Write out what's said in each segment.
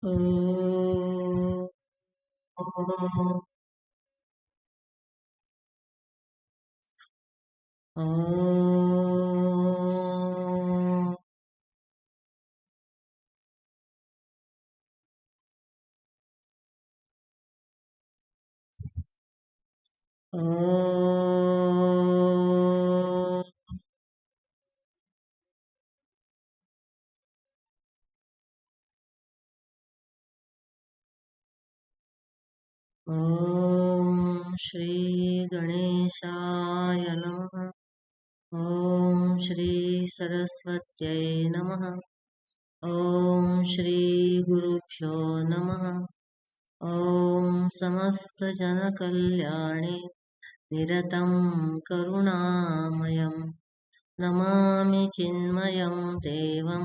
ॐ श्री गणेशाय नमः। ॐ श्री सरस्वत्यै नमः। ॐ श्री गुरुभ्यो नमः। ॐ समस्तजनकल्याणे निरतं करुणामयं नमामि चिन्मयं देवं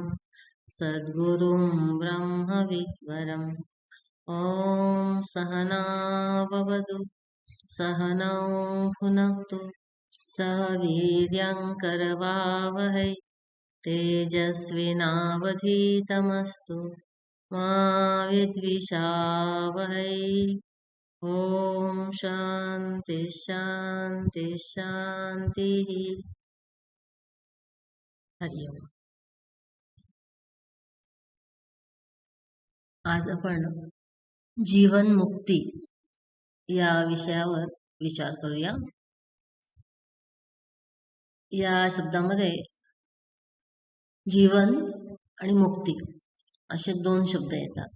सद्गुरुं ब्रह्मविद्वरम्। ॐ सहना भवतु सहनौ भुनक्तु सह वीर्यङ्करवावहै तेजस्विनावधीतमस्तु मा विद्विषावहै। ॐ शान्ति शान्ति शान्तिः। हरि ओम। आज आपण जीवन मुक्ती या विषयावर विचार करूया। या शब्दामध्ये जीवन आणि मुक्ती असे दोन शब्द येतात।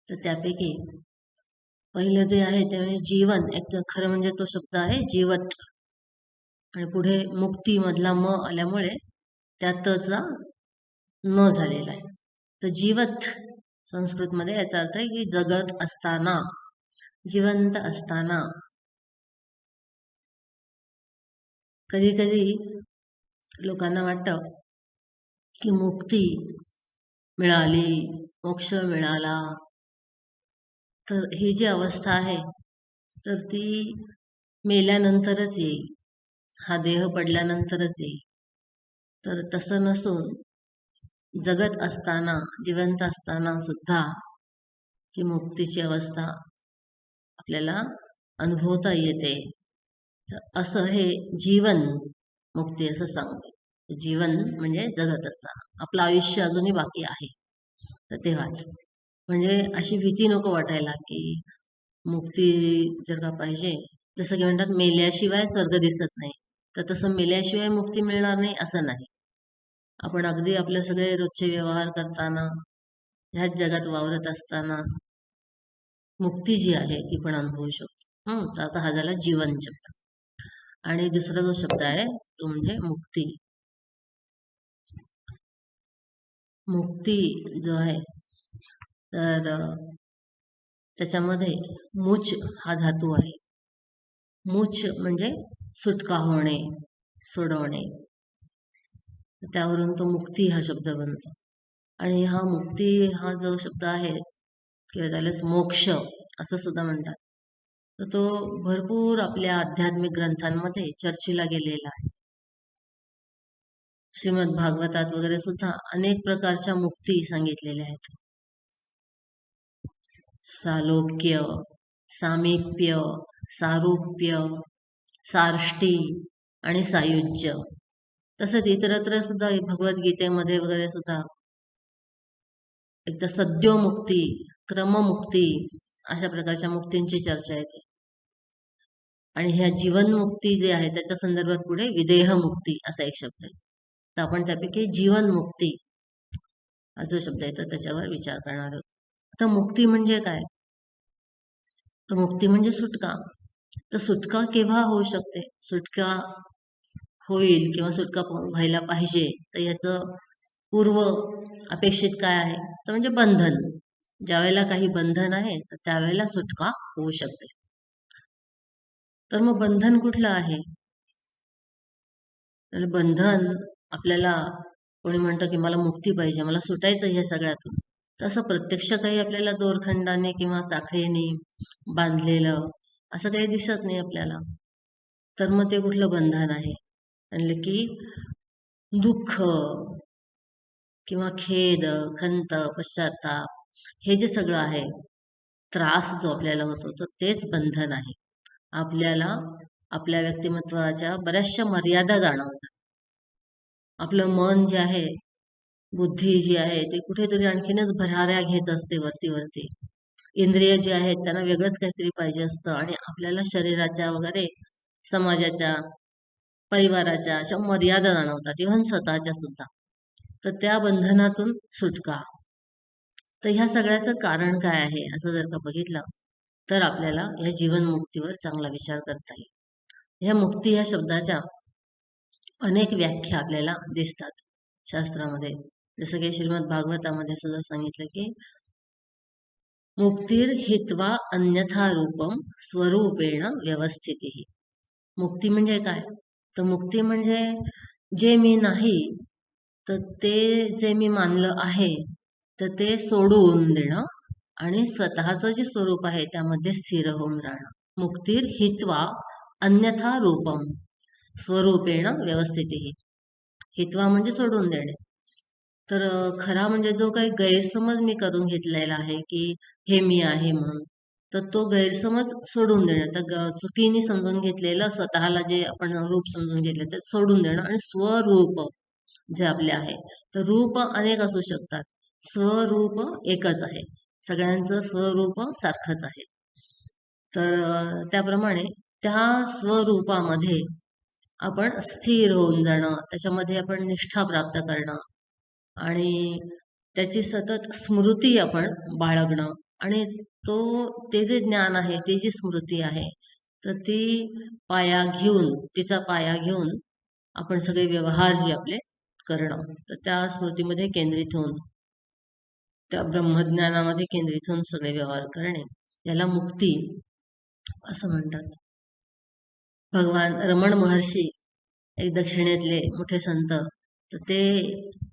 तर त्यापैकी पहिलं जे आहे ते म्हणजे जीवन, एक खरं म्हणजे तो शब्द आहे जीवत, आणि पुढे मुक्ती मधला म आल्यामुळे त्यातचा न झालेला आहे। तर जीवत संस्कृतमध्ये याचा अर्थ आहे की जगत असताना, जिवंत असताना। कधी कधी लोकांना वाटतं की मुक्ती मिळाली, मोक्ष मिळाला, तर ही जी अवस्था आहे तर ती मेल्यानंतरच येईल, हा देह पडल्यानंतरच येईल। तर तसं नसून जगत असताना, जिवंत असताना सुद्धा ती मुक्तीची अवस्था आपल्याला अनुभवता येते। तर असं हे जीवन मुक्ती असं सांगते। जीवन म्हणजे जगत असताना, आपलं आयुष्य अजूनही बाकी आहे तर तेव्हाच। म्हणजे अशी भीती नको वाटायला की मुक्ती जर का पाहिजे, जसं की म्हणतात मेल्याशिवाय स्वर्ग दिसत नाही, तर तसं मेल्याशिवाय मुक्ती मिळणार नाही असं नाही। आपण अगदी आपले सगळे रोजचे व्यवहार करताना, ह्याच जगात वावरत असताना मुक्ती जी आहे ती पण अनुभवू शकतो। तर आता हा झाला जीवन शब्द। आणि दुसरा जो शब्द आहे तो म्हणजे मुक्ती। मुक्ती जो आहे तर त्याच्यामध्ये मुच हा धातू आहे। मुच म्हणजे सुटका होणे, सोडवणे, त्यावरून तो मुक्ती हा शब्द बनतो। आणि हा मुक्ती हा जो शब्द आहे किंवा त्यालाच मोक्ष असं सुद्धा म्हणतात, तर तो भरपूर आपल्या आध्यात्मिक ग्रंथांमध्ये चर्चेला गेलेला आहे। श्रीमद भागवतात वगैरे सुद्धा अनेक प्रकारच्या मुक्ती सांगितलेल्या आहेत। सालोक्य, सामीप्य, सारूप्य, सार्ष्टी आणि सायुज्य। तसंच इतरत्र सुद्धा भगवद्गीतेमध्ये वगैरे सुद्धा एकदा सद्योमुक्ती, क्रममुक्ती अशा प्रकारच्या मुक्तींची चर्चा येते। आणि ह्या जीवनमुक्ती जे आहे त्याच्या संदर्भात पुढे विदेहमुक्ती असा एक शब्द आहे। तर आपण त्यापैकी जीवनमुक्ती हा जो शब्द आहे तर त्याच्यावर विचार करणार आहोत। आता मुक्ती म्हणजे काय? तर मुक्ती म्हणजे सुटका। तर सुटका केव्हा होऊ शकते, सुटका होईल किंवा सुटका व्हायला पाहिजे, तर याचं पूर्व अपेक्षित काय आहे तर म्हणजे बंधन। ज्यावेळेला काही बंधन आहे तर त्यावेळेला सुटका होऊ शकते। तर मग बंधन कुठलं आहे? तर बंधन आपल्याला कोणी म्हणतं की मला मुक्ती पाहिजे, मला सुटायचं ह्या सगळ्यातून, तसं प्रत्यक्ष काही आपल्याला दोरखंडाने किंवा साखळीने बांधलेलं असं काही दिसत नाही आपल्याला। तर मग ते कुठलं बंधन आहे? म्हणलं की दुःख किंवा खेद, खंत, पश्चाताप हे जे सगळं आहे, त्रास जो आपल्याला होतो तर तेच बंधन आहे. आपल्याला आपल्या व्यक्तिमत्वाच्या बऱ्याचशा मर्यादा जाणवतात. आपलं मन जे आहे, बुद्धी जी आहे ती कुठेतरी आणखीनच भराऱ्या घेत असते वरती वरती. इंद्रिय जे आहेत त्यांना वेगळंच काहीतरी पाहिजे असतं आणि आपल्याला शरीराच्या वगैरे समाजाच्या परिवाराच्या अशा मर्यादा जाणवतात, इव्हन स्वतःच्या सुद्धा. तर त्या बंधनातून सुटका. तर ह्या सगळ्याचं कारण काय आहे असं जर का बघितलं तर आपल्याला ह्या जीवनमुक्तीवर चांगला विचार करता येईल. ह्या मुक्ती या शब्दाच्या अनेक व्याख्या आपल्याला दिसतात शास्त्रामध्ये. जसं की श्रीमद भागवतामध्ये सुद्धा सांगितलं की मुक्तीर हित्वा अन्यथा रूपम स्वरूपेण व्यवस्थिती. मुक्ती म्हणजे काय? तर मुक्ती म्हणजे जे मी नाही तर ते जे मी मानलं आहे तर ते सोडून देणं आणि स्वतःचं जे स्वरूप आहे त्यामध्ये स्थिर होऊन राहणं. मुक्तीर हित्वा अन्यथा रूपम स्वरूपेण व्यवस्थिती. हित्वा म्हणजे सोडून देणे. तर खरा म्हणजे जो काही गैरसमज मी करून घेतलेला आहे की हे मी आहे म्हणून, तर तो गैरसमज सोडून देणं. तर चुकीने समजून घेतलेलं स्वतःला जे आपण रूप समजून घेतलं ते सोडून देणं आणि स्वरूप जे आपले आहे. तर रूप अनेक असू शकतात, स्वरूप एकच आहे. सगळ्यांचं स्वरूप सारखंच आहे. तर त्याप्रमाणे त्या स्वरूपामध्ये आपण स्थिर होऊन जाणं, त्याच्यामध्ये आपण निष्ठा प्राप्त करणं आणि त्याची सतत स्मृती आपण बाळगणं आणि ते जे ज्ञान आहे, ती जी स्मृती आहे, तर तिचा पाया घेऊन आपण सगळे व्यवहार जे आपले करणं, तर त्या स्मृतीमध्ये केंद्रित होऊन त्या ब्रह्मज्ञानामध्ये केंद्रित होऊन सगळे व्यवहार करणे, याला मुक्ती असं म्हणतात. भगवान रमण महर्षी एक दक्षिणेतले मोठे संत, तर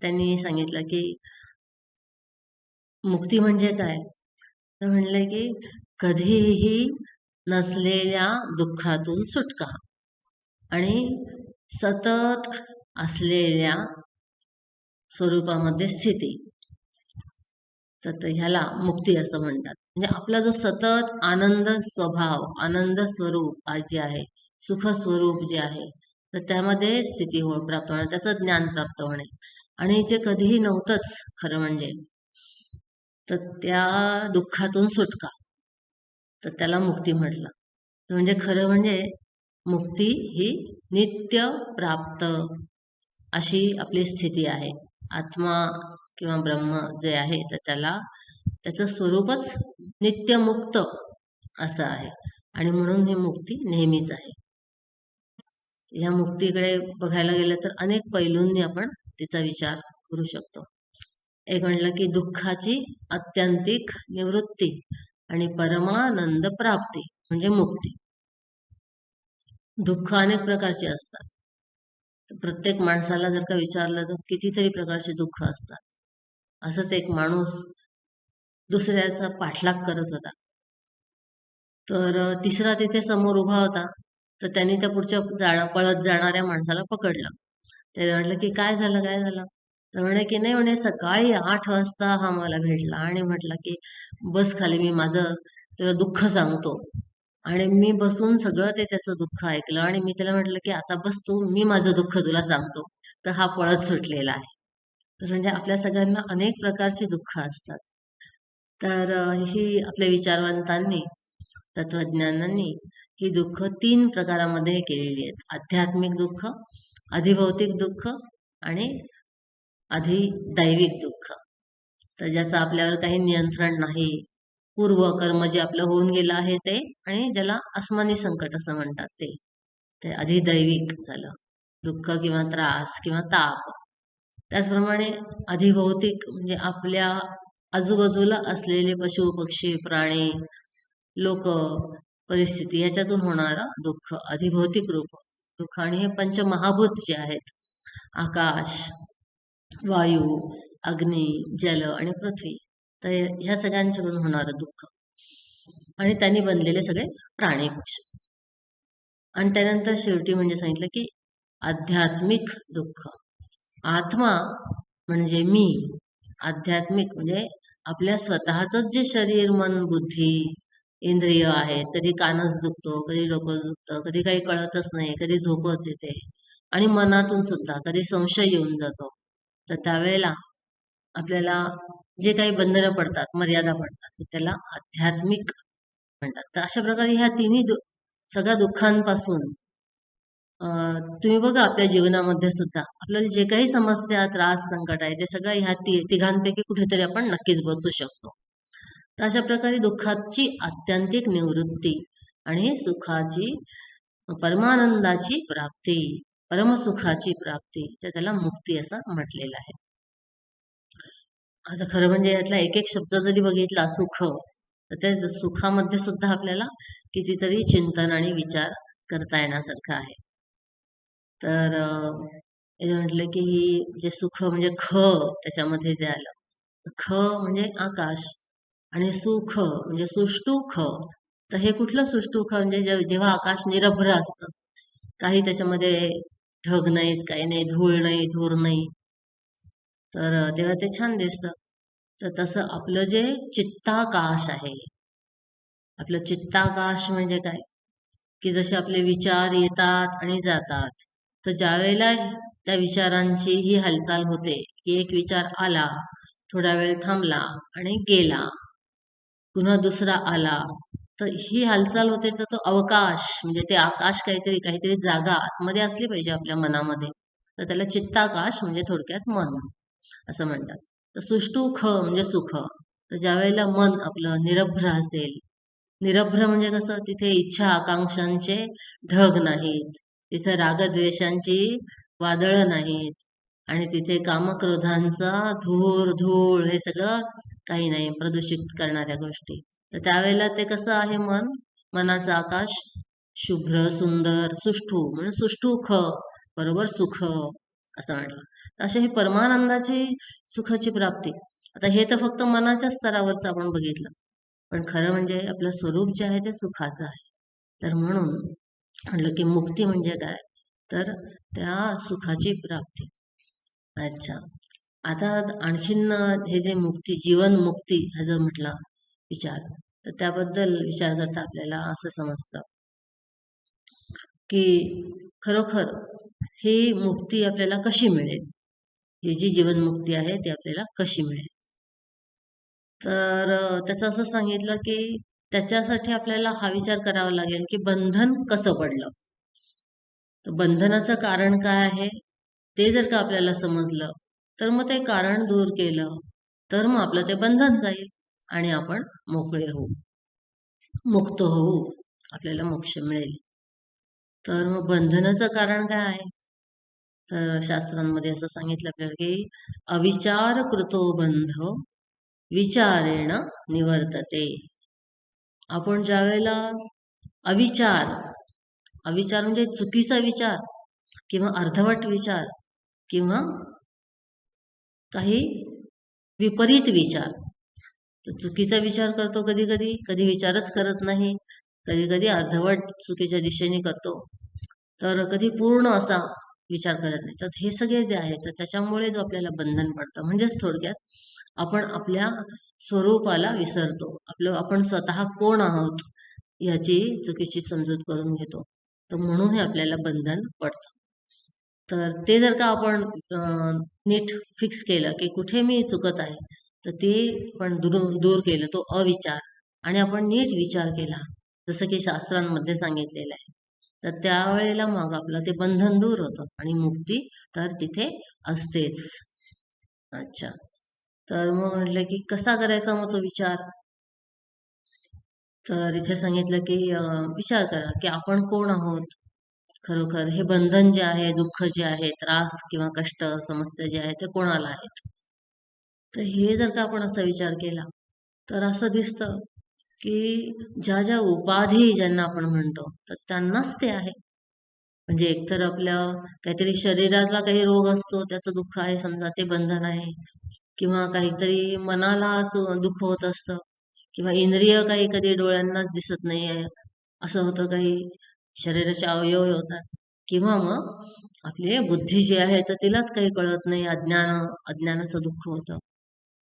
त्यांनी सांगितलं की मुक्ती म्हणजे काय? तर म्हणले की कधीही नसलेल्या दुःखातून सुटका आणि सतत असलेल्या स्वरूपामध्ये स्थिती. तर ह्याला मुक्ती असं म्हणतात. म्हणजे आपला जो सतत आनंद स्वभाव, आनंद स्वरूप जे आहे, सुख स्वरूप जे आहे, तर त्यामध्ये स्थिती प्राप्त होणे, त्याचं ज्ञान प्राप्त होणे आणि जे कधीही नव्हतंच खरं म्हणजे, तर त्या दुःखातून सुटका, तर त्याला मुक्ती म्हटलं. म्हणजे खरं म्हणजे मुक्ती ही नित्य प्राप्त अशी आपली स्थिती आहे. आत्मा किंवा ब्रह्म जे आहे तर त्याचं स्वरूपच नित्यमुक्त असं आहे आणि म्हणून ही मुक्ती नेहमीच आहे. या मुक्तीकडे बघायला गेलं तर अनेक पैलूंनी आपण तिचा विचार करू शकतो. एक म्हणलं की दुःखाची आत्यंतिक निवृत्ती आणि परमानंद प्राप्ती म्हणजे मुक्ती. दुःख अनेक प्रकारचे असतात. प्रत्येक माणसाला जर का विचारलं तर कितीतरी प्रकारचे दुःख असतात. असंच एक माणूस दुसऱ्याचा पाठलाग करत होता, तर तिसरा तिथे समोर उभा होता, तर त्यांनी त्या पुढच्या पळत जाणाऱ्या माणसाला पकडलं. त्याने म्हटलं की काय झालं काय झालं? तर म्हणे की नाही, म्हणे सकाळी 8 वाजता हा मला भेटला आणि म्हटलं की बस खाली, मी माझं तुला दुःख सांगतो. आणि मी बसून सगळं त्याचं दुःख ऐकलं आणि मी त्याला म्हटलं की आता बस तू, मी माझं दुःख तुला सांगतो. तर हा पळत सुटलेला आहे. तर म्हणजे आपल्या सगळ्यांना अनेक प्रकारची दुःख असतात. तर ही आपल्या विचारवंतांनी, तत्वज्ञानांनी ही दुःख 3 प्रकारामध्ये केलेली आहेत. आध्यात्मिक दुःख, अधिभौतिक दुःख आणि अधिदैविक दुःख. तर ज्याचं आपल्यावर काही नियंत्रण नाही, पूर्वकर्म जे आपलं होऊन गेलं आहे ते, आणि ज्याला आसमानी संकट असं म्हणतात ते अधिदैविक झालं दुःख किंवा त्रास किंवा ताप. त्याचप्रमाणे अधिभौतिक म्हणजे आपल्या आजूबाजूला असलेले पशु पक्षी प्राणी लोक परिस्थिती ह्याच्यातून होणारं दुःख, अधिभौतिक रूप दुःख. आणि हे पंचमहाभूत जे आहेत, आकाश, वायू, अग्नी, जल आणि पृथ्वी, तर ह्या सगळ्यांच्याकडून होणारं दुःख आणि त्यांनी बनलेले सगळे प्राणी पक्षी. आणि त्यानंतर शेवटी म्हणजे सांगितलं की आध्यात्मिक दुःख. आत्मा म्हणजे मी. आध्यात्मिक म्हणजे आपल्या स्वतःच जे शरीर, मन, बुद्धी, इंद्रिय आहेत. कधी कानच दुखतो, कधी डोकं दुखतं, कधी काही कळतच नाही, कधी झोपच येते आणि मनातून सुद्धा कधी संशय येऊन जातो. तर त्यावेळेला आपल्याला जे काही बंधनं पडतात, मर्यादा पडतात, तर त्याला आध्यात्मिक म्हणतात. तर अशा प्रकारे ह्या तिन्ही सगळ्या दुःखांपासून तुम्ही बघा आपल्या जीवनामध्ये सुद्धा आपल्याला जे काही समस्या, त्रास, संकट आहे ते सगळं ह्या तिघांपैकी कुठेतरी आपण नक्कीच बसू शकतो. तर अशा प्रकारे दुःखाची आत्यंतिक निवृत्ती आणि सुखाची, परमानंदाची प्राप्ती, परमसुखाची प्राप्ती, तर त्याला मुक्ती असं म्हटलेलं आहे. आता खरं म्हणजे यातला एक एक शब्द जरी बघितला सुख, तर त्या सुखामध्ये सुद्धा आपल्याला कितीतरी चिंतन आणि विचार करता येण्यासारखं आहे. तर हे म्हटलं की जे सुख म्हणजे ख, त्याच्यामध्ये जे आलं ख म्हणजे आकाश आणि सुख म्हणजे सुष्टुख. तर हे कुठलं सुष्टुख म्हणजे जेव्हा आकाश निरभ्र असतं, काही त्याच्यामध्ये ढग नाहीत, काही नाही, धूळ नाही, धूर नाही, तर तेव्हा ते छान दिसतं. तर तसं आपलं जे चित्ताकाश आहे, आपलं चित्ताकाश म्हणजे काय की जसे आपले विचार येतात आणि जातात, तर ज्या वेळेला त्या विचारांची ही हालचाल होते की एक विचार आला, थोडा वेळ थांबला आणि गेला, पुन्हा दुसरा आला, तर ही हालचाल होते. तर तो अवकाश म्हणजे ते आकाश, काहीतरी काहीतरी जागा आतमध्ये असली पाहिजे आपल्या मनामध्ये, तर त्याला चित्ताकाश म्हणजे थोडक्यात मन असं म्हणतात. तर सुष्टुख म्हणजे सुख. तर ज्या वेळेला मन आपलं निरभ्र असेल, निरभ्र म्हणजे कसं, तिथे इच्छा आकांक्षांचे ढग नाहीत, तिथे रागद्वेषांची वादळं नाहीत आणि तिथे कामक्रोधांचा धूर धूळ हे सगळं काही नाही, प्रदूषित करणाऱ्या गोष्टी. तर त्यावेळेला ते कसं आहे मन, मनाचा आकाश शुभ्र सुंदर सुष्ठू म्हणून सुष्ठुख बरोबर सुख असं म्हटलं. तर अशी ही परमानंदाची सुखाची प्राप्ती. आता हे तर फक्त मनाच्या स्तरावरचं आपण बघितलं, पण खरं म्हणजे आपलं स्वरूप जे आहे ते सुखाचं आहे. तर म्हणून म्हटलं की मुक्ती म्हणजे काय, तर त्या सुखाची प्राप्ती. अच्छा, आता आणखीन हे जे मुक्ती, जीवन मुक्ती हा जर म्हटला विचार, तर त्याबद्दल विचार करता आपल्याला असं समजतं की खरोखर ही मुक्ती आपल्याला कशी मिळेल, ही जी जीवनमुक्ती आहे ती आपल्याला कशी मिळेल. तर त्याचं असं सांगितलं की त्याच्यासाठी आपल्याला हा विचार करावा लागेल की बंधन कसं पडलं. तर बंधनाचं कारण काय आहे ते जर का आपल्याला समजलं, तर मग ते कारण दूर केलं, तर मग आपलं ते बंधन जाईल आणि आपण मोकळे होऊ, मुक्त होऊ, आपल्याला मोक्ष मिळेल. तर मग बंधनाचं कारण काय आहे, तर शास्त्रांमध्ये असं सांगितलं आपल्याला की अविचार कृतो बंध विचारेण निवर्तते. आपण ज्या वेळेला अविचार, अविचार म्हणजे चुकीचा विचार किंवा अर्धवट विचार किंवा काही विपरीत विचार, तर चुकीचा विचार करतो, कधी कधी कधी विचारच करत नाही, कधी कधी अर्धवट चुकीच्या दिशेने करतो, तर कधी पूर्ण असा विचार करत नाही. तर हे सगळे जे आहे, तर त्याच्यामुळे जो आपल्याला बंधन पडतं, म्हणजेच थोडक्यात आपण आपल्या स्वरूपाला विसरतो, आपण स्वतः कोण आहोत याची चुकीची समजूत करून घेतो. तर म्हणून हे आपल्याला बंधन पडतं. तर ते जर का आपण नीट फिक्स केलं की कुठे मी चुकत आहे, तर ते पण दूर केलं, तो अविचार, आणि आपण नीट विचार केला जसं की शास्त्रांमध्ये सांगितलेलं आहे, तर त्यावेळेला मग आपलं ते बंधन दूर होतं आणि मुक्ती तर तिथे असतेच. अच्छा, तर मग म्हटलं की कसा करायचा मग तो विचार. तर इथे सांगितलं की विचार करा की आपण कोण आहोत खरोखर. हे बंधन जे आहे, दुःख जे आहे, त्रास किंवा कष्ट, समस्या जे आहे ते कोणाला आहेत. तर हे जर का आपण असा विचार केला, तर असं दिसतं की ज्या ज्या उपाधी ज्यांना आपण म्हणतो, तर त्यांनाच ते आहे. म्हणजे एकतर आपल्या काहीतरी शरीराला काही रोग असतो, त्याचं दुःख आहे समजा, ते बंधन आहे, किंवा काहीतरी मनाला असं दुःख होत असतं, किंवा इंद्रिय काही कधी डोळ्यांनाच दिसत नाही आहे असं होतं, काही शरीराचे अवयव होतात, किंवा मग आपली बुद्धी जी आहे तर तिलाच काही कळत नाही, अज्ञानाचं दुःख होतं.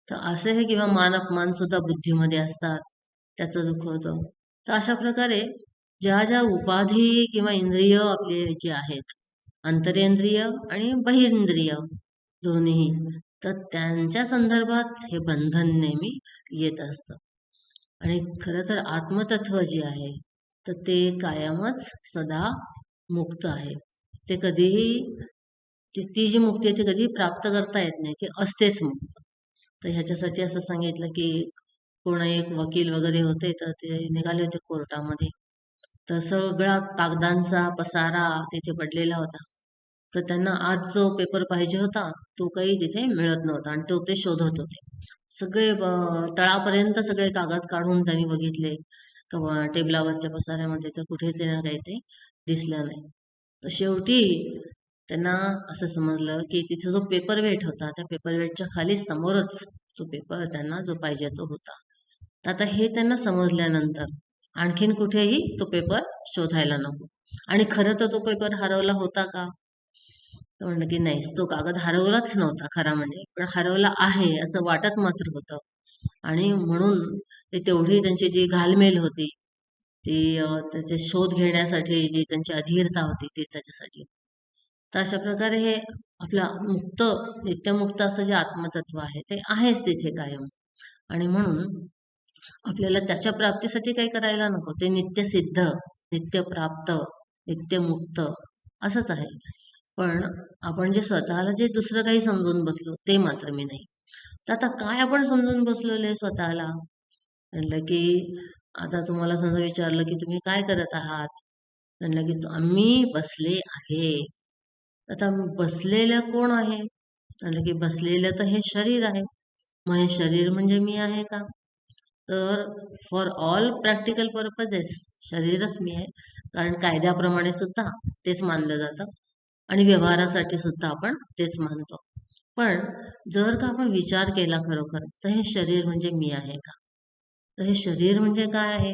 तर असे हे किंवा मान अपमान सुद्धा बुद्धीमध्ये असतात, त्याचं दुःख होतं. तर अशा प्रकारे ज्या ज्या उपाधी किंवा इंद्रिय आपले जे आहेत, अंतरेंद्रिय आणि बहिरेंद्रिय दोन्ही, तर त्यांच्या संदर्भात हे बंधन नेहमी येत असतं. आणि खरं तर आत्मतत्व जे आहे तर ते कायमच सदा मुक्त आहे. ते कधीही ती जी मुक्ती आहे ती कधीही प्राप्त करता येत नाही, ती असतेच मुक्त. तर ह्याच्यासाठी असं सांगितलं की कोण एक वकील वगैरे होते तर ते निघाले होते कोर्टामध्ये. तर सगळा कागदांचा पसारा तिथे पडलेला होता. तर त्यांना आज जो पेपर पाहिजे होता तो काही तिथे मिळत नव्हता आणि तो ते शोधत होते. सगळे तळापर्यंत सगळे कागद काढून त्यांनी बघितले टेबलावरच्या पसाऱ्यामध्ये, तर कुठे त्यांना काही ते दिसलं नाही. तर शेवटी त्यांना असं समजलं की तिथे जो पेपर वेट होता त्या पेपर वेटच्या खाली समोरच तो पेपर त्यांना जो पाहिजे तो होता. तर आता हे त्यांना समजल्यानंतर आणखीन कुठेही तो पेपर शोधायला नको. आणि खरं तर तो पेपर हरवला होता का? तर म्हणलं की नाही, तो कागद हरवलाच नव्हता खरा म्हणजे, पण हरवला आहे असं वाटत मात्र होतं. आणि म्हणून ते तेवढी त्यांची जी घालमेल होती ती त्याचे शोध घेण्यासाठी जी त्यांची अधीरता होती ती त्याच्यासाठी. तर अशा प्रकारे हे आपलं मुक्त नित्यमुक्त असं जे आत्मतत्व आहे ते आहेच तिथे कायम. आणि म्हणून आपल्याला त्याच्या प्राप्तीसाठी काही करायला नको, ते नित्य सिद्ध, नित्य प्राप्त, नित्य मुक्त असंच आहे. पण आपण जे स्वतःला जे दुसरं काही समजून बसलो ते मात्र मी नाही. तर आता काय आपण समजून बसलेलो आहे स्वतःला? म्हणलं की आता तुम्हाला समजा विचारलं की तुम्ही काय करत आहात? म्हणलं की आम्ही बसले आहे. आता बसलेलं कोण आहे? म्हणलं की बसलेलं तर हे शरीर आहे. मग हे शरीर म्हणजे मी आहे का? तर फॉर ऑल प्रॅक्टिकल पर्पजेस शरीरच मी आहे. कारण कायद्याप्रमाणे सुद्धा तेच मानलं जातं आणि व्यवहारासाठी सुद्धा आपण तेच मानतो. पण जर का आपण विचार केला खरोखर तर हे शरीर म्हणजे मी आहे का? तर हे शरीर म्हणजे काय आहे?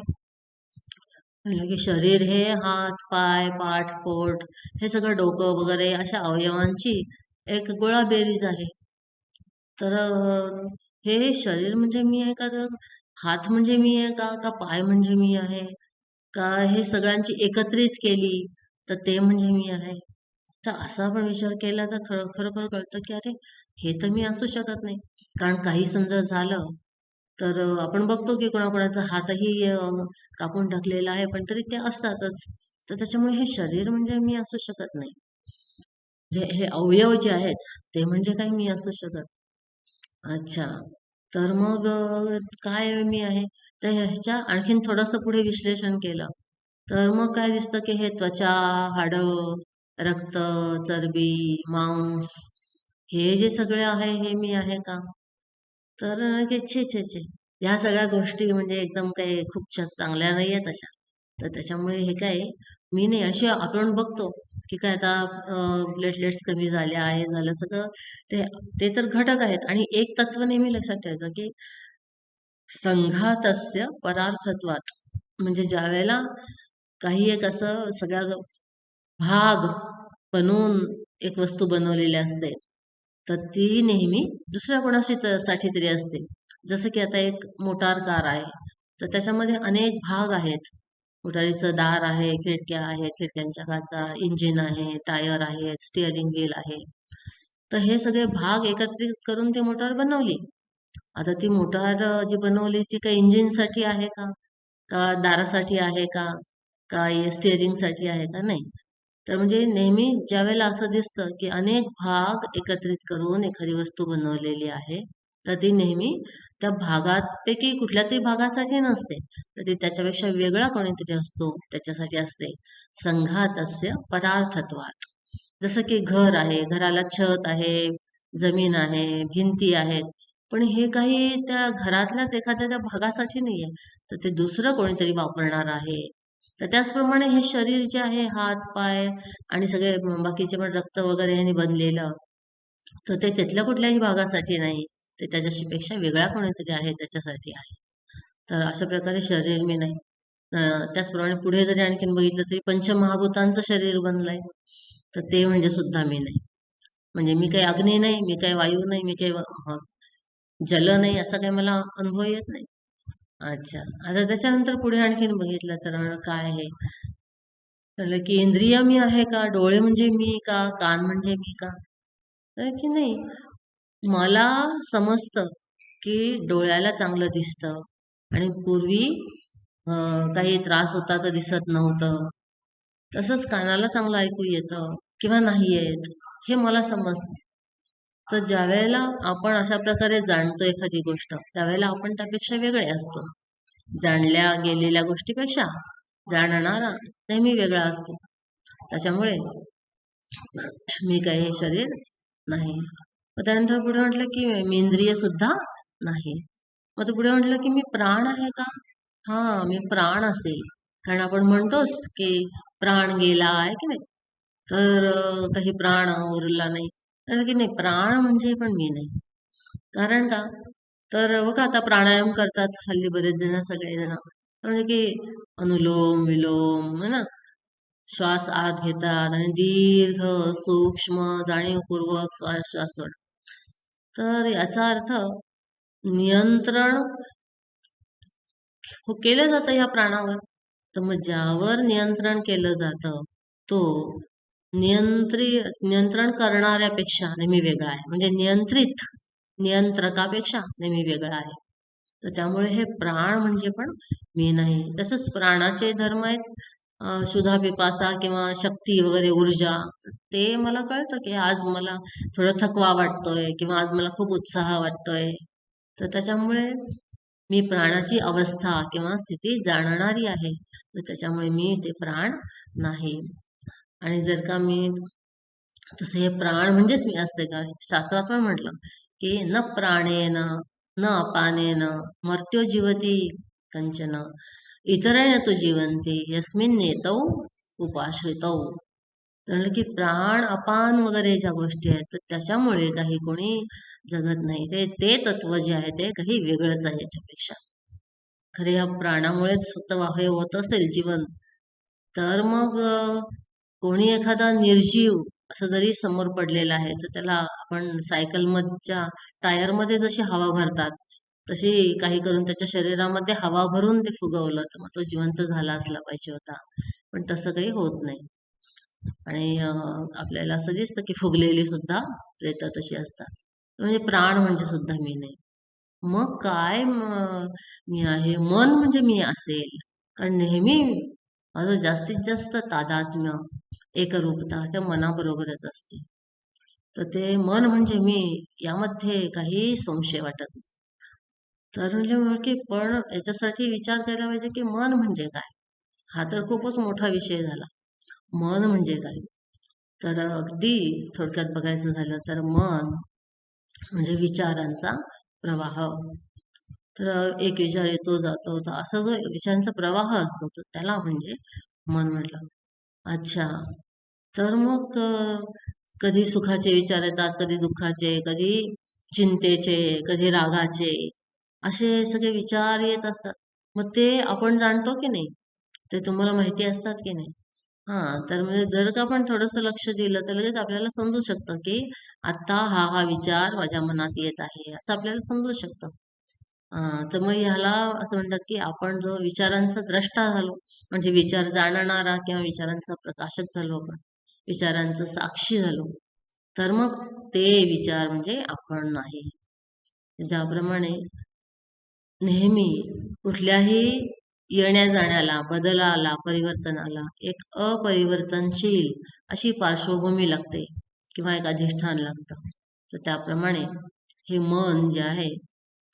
म्हणलं की शरीर हे हात, पाय, पाठ, पोट हे सगळं डोकं वगैरे अशा अवयवांची एक गोळाबेरीज आहे. तर हे शरीर म्हणजे मी आहे का? तर हात म्हणजे मी आहे का? का पाय म्हणजे मी आहे? का हे सगळ्यांची एकत्रित केली तर ते म्हणजे मी आहे? तर असा आपण विचार केला तर खरोखर कळतं की अरे हे तर मी असू शकत नाही. कारण काही समजा झालं तर आपण बघतो की कोणाकोणाचा हातही कापून टाकलेला आहे, पण तरी ते असतातच. तर त्याच्यामुळे हे शरीर म्हणजे मी असू शकत नाही. हे अवयव जे आहेत ते म्हणजे काही मी असू शकत. अच्छा. तर मग काय मी आहे? तर ह्याच्या आणखीन थोडंसं पुढे विश्लेषण केलं. तर मग काय दिसतं की हे त्वचा, हाडं, रक्त, चरबी, मांस हे जे सगळे आहे हे मी आहे का? तर की छे छे छे ह्या सगळ्या गोष्टी म्हणजे एकदम काही खूप चांगल्या नाही आहेत अशा. तर त्याच्यामुळे हे काय मी नाही. अशी आपण बघतो की काय आता प्लेटलेट्स कमी झाल्या आहे झालं सगळं. ते ते तर घटक आहेत आणि एक तत्व नेहमी लक्षात ठेवायचं की संघातस्य परार्थत्वात. म्हणजे ज्यावेळेला काही एक असं सगळ्या भाग बनवून एक वस्तू बनवलेली असते तर ती नेहमी दुसऱ्या कोणाशी साठी तरी असते. जसं की आता एक मोटार कार आहे तर त्याच्यामध्ये अनेक भाग आहेत. मोटारीचं दार आहे, खिडक्या आहेत, खिडक्यांच्या काचा, इंजिन आहे, टायर आहे, स्टिअरिंग व्हील आहे. तर हे सगळे भाग एकत्रित करून ती मोटार बनवली. आता ती मोटार जी बनवली ती काही इंजिनसाठी आहे का? का दारासाठी आहे का? का स्टिअरिंगसाठी आहे का? नाही. तर म्हणजे नेहमी ज्यावेळेला असं दिसतं की अनेक भाग एकत्रित करून एखादी वस्तू बनवलेली आहे तर ती नेहमी त्या भागांपैकी कुठल्या तरी भागासाठी नसते, तर ती त्याच्यापेक्षा वेगळा कोणीतरी असतो त्याच्यासाठी असते. संघातस्य परार्थत्वात. जसं की घर आहे, घराला छत आहे, जमीन आहे, भिंती आहेत, पण हे काही त्या घरातल्याच एखाद्या त्या भागासाठी नाहीये, तर ते दुसरं कोणीतरी वापरणार आहे. तर त्याचप्रमाणे हे शरीर जे आहे हात, पाय आणि सगळे बाकीचे पण रक्त वगैरे ह्याने बनलेलं, तर ते तिथल्या कुठल्याही भागासाठी नाही, ते त्याच्याशी पेक्षा वेगळा कोणीतरी आहे त्याच्यासाठी आहे. तर अशा प्रकारे शरीर मी नाही. त्याचप्रमाणे पुढे जरी आणखीन बघितलं तरी पंचमहाभूतांचं शरीर बनलंय, तर ते म्हणजे सुद्धा मी नाही. म्हणजे मी काही अग्नी नाही, मी काही वायू नाही, मी काही जल नाही, असा काही मला अनुभव येत नाही. अच्छा, आता त्याच्यानंतर पुढे आणखीन बघितलं तर काय आहे, म्हटलं की इंद्रिय मी आहे का, डोळे म्हणजे मी का, कान म्हणजे मी का, तर की नाही. मला समजतं की डोळ्याला चांगलं दिसतं आणि पूर्वी काही त्रास होता तर दिसत नव्हतं. तसंच कानाला चांगलं ऐकू येतं किंवा नाही येत, हे मला समजतं. तर ज्या वेळेला आपण अशा प्रकारे जाणतो एखादी गोष्ट, त्यावेळेला आपण त्यापेक्षा वेगळे असतो. जाणल्या गेलेल्या गोष्टीपेक्षा जाणणारा नेहमी वेगळा असतो. त्याच्यामुळे मी काही हे शरीर नाही. मग त्यानंतर पुढे म्हटलं की मी इंद्रिय सुद्धा नाही. मग ते पुढे म्हटलं की मी प्राण आहे का, हा मी प्राण असेल, कारण आपण म्हणतोच की प्राण गेला आहे की नाही, तर काही प्राण उरला नाही, तर की नाही प्राण म्हणजे पण मी नाही. कारण का, तर बघा आता प्राणायाम करतात हल्ली बरेच जण, सगळेजण, म्हणजे की अनुलोम विलोम है ना, श्वास आत घेतात आणि दीर्घ सूक्ष्म जाणीवपूर्वक श्वास सोडतात. तर याचा अर्थ नियंत्रण केलं जातं या प्राणावर. तर मग ज्यावर नियंत्रण केलं जातं तो नियंत्रण करणाऱ्यापेक्षा नेहमी वेगळा आहे, म्हणजे नियंत्रकापेक्षा नेहमी वेगळा आहे. तर त्यामुळे हे प्राण म्हणजे पण मी नाही. तसंच प्राणाचे धर्म आहेत, क्षुधा पिपासा किंवा शक्ती वगैरे ऊर्जा. ते मला कळतं की आज मला थोडं थकवा वाटतोय किंवा आज मला खूप उत्साह वाटतोय, तर त्याच्यामुळे मी प्राणाची अवस्था किंवा स्थिती जाणणारी आहे. तर त्याच्यामुळे मी ते प्राण नाही. आणि जर का मी तसं हे प्राण म्हणजेच मी असते का, शास्त्रात पण म्हटलं की न प्राणेन न अपानेन मर्त्यो जीवती कंचन इतरेण तू जीवंती यस्मिन नेतौ उपाश्रितौ. तर म्हणलं की प्राण अपान वगैरे ज्या गोष्टी आहेत, तर त्याच्यामुळे काही कोणी जगत नाही. ते ते तत्व जे आहे ते काही वेगळंच आहे याच्यापेक्षा. खरे या प्राणामुळेच फक्त हे होत असेल जीवन, तर मग कोणी एखादा निर्जीव असं जरी समोर पडलेला आहे, तर त्याला आपण सायकलमधच्या टायरमध्ये जशी हवा भरतात, तशी काही करून त्याच्या शरीरामध्ये हवा भरून ते फुगवलं, तर मग तो जिवंत झाला असला पाहिजे होता. पण तसं काही होत नाही. आणि आपल्याला असं दिसतं की फुगलेली सुद्धा प्रेतं तशी असतात. म्हणजे प्राण म्हणजे सुद्धा मी नाही. मग काय मी आहे, मन म्हणजे मी असेल, कारण नेहमी माझं जास्तीत जास्त तादात्म्य एकरूपता त्या मनाबरोबरच असते. तर ते मन म्हणजे मी, यामध्ये काही संशय वाटत नाही. तर म्हणजे की पण याच्यासाठी विचार करायला पाहिजे की मन म्हणजे काय. हा तर खूपच मोठा विषय झाला. मन म्हणजे काय, तर अगदी थोडक्यात बघायचं झालं तर मन म्हणजे विचारांचा प्रवाह. तर एक विचार येतो जातो, तर असा जो विचारांचा प्रवाह असतो, तर त्याला म्हणजे मन म्हटलं. अच्छा, तर मग कधी सुखाचे विचार येतात, कधी दुःखाचे, कधी चिंतेचे, कधी रागाचे, असे सगळे विचार येत असतात. मग ते आपण जाणतो की नाही, ते तुम्हाला माहिती असतात की नाही. हां, तर म्हणजे जर का आपण थोडंसं लक्ष दिलं, तर लगेच आपल्याला समजू शकतं की आता हा हा विचार माझ्या मनात येत आहे, असं आपल्याला समजू शकतं. तर मग ह्याला असं म्हणतात की आपण जो विचारांचा द्रष्टा झालो, म्हणजे विचार जाणणारा किंवा विचारांचा प्रकाशक झालो आपण, विचारांचा साक्षी झालो, तर मग ते विचार म्हणजे आपण नाही. ज्याप्रमाणे नेहमी कुठल्याही येण्या-जाण्याला, बदलाला, परिवर्तनाला एक अपरिवर्तनशील अशी पार्श्वभूमी लागते किंवा एक अधिष्ठान लागतं. तर त्याप्रमाणे हे मन जे आहे,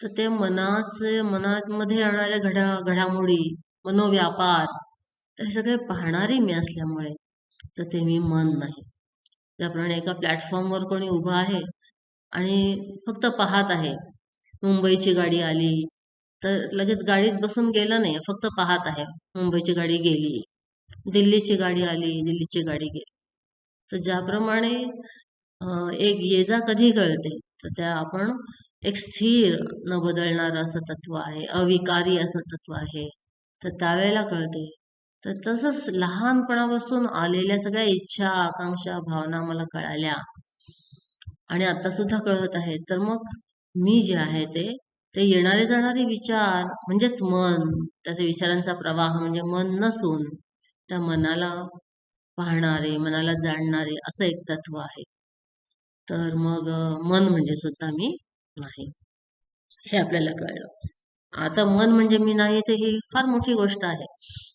तर ते मनामध्ये येणाऱ्या घडामोडी, मनोव्यापार, तर हे सगळे पाहणारी मी असल्यामुळे, तर ते मी मन नाही. त्याप्रमाणे एका प्लॅटफॉर्मवर कोणी उभं आहे आणि फक्त पाहत आहे. मुंबईची गाडी आली, तर लगेच गाडीत बसून गेलं नाही, फक्त पाहत आहे. मुंबईची गाडी गेली, दिल्लीची गाडी आली, दिल्लीची गाडी गेली. तर ज्याप्रमाणे एक ये-जा कधी कळते, तर त्या आपण एक स्थिर न बदलणारं असं तत्व आहे, अविकारी असं तत्व आहे. तर त्यावेळेला कळते. तर तसंच लहानपणापासून आलेल्या सगळ्या इच्छा, आकांक्षा, भावना मला कळाल्या आणि आता सुद्धा कळत आहे. तर मग मी जे आहे ते येणारे जाणारे विचार म्हणजेच मन, त्याच्या विचारांचा प्रवाह म्हणजे मन नसून त्या मनाला पाहणारे, मनाला जाणणारे असं एक तत्व आहे. तर मग मन म्हणजे सुद्धा मी नाही, हे आपल्याला कळलं. आता मन म्हणजे मी नाही ते ही फार मोठी गोष्ट आहे.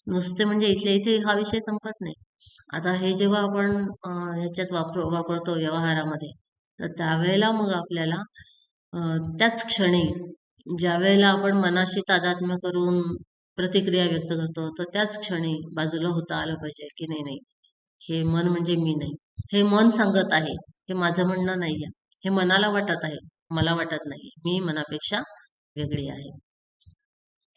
नुसते म्हणजे इथल्या इथे हा विषय संपत नाही. आता हे जेव्हा आपण ह्याच्यात वापरतो व्यवहारामध्ये, तर त्यावेळेला मग आपल्याला त्याच क्षणी ज्या वेळेला आपण मनाशी तादात्म्य करून प्रतिक्रिया व्यक्त करतो, तर त्याच क्षणी बाजूला होता आलं पाहिजे की नाही नाही, हे मन म्हणजे मी नाही. हे मन सांगत आहे, हे माझं म्हणणं नाहीये. हे मनाला वाटत आहे, मला वाटत नाही. मी मनापेक्षा वेगळी आहे.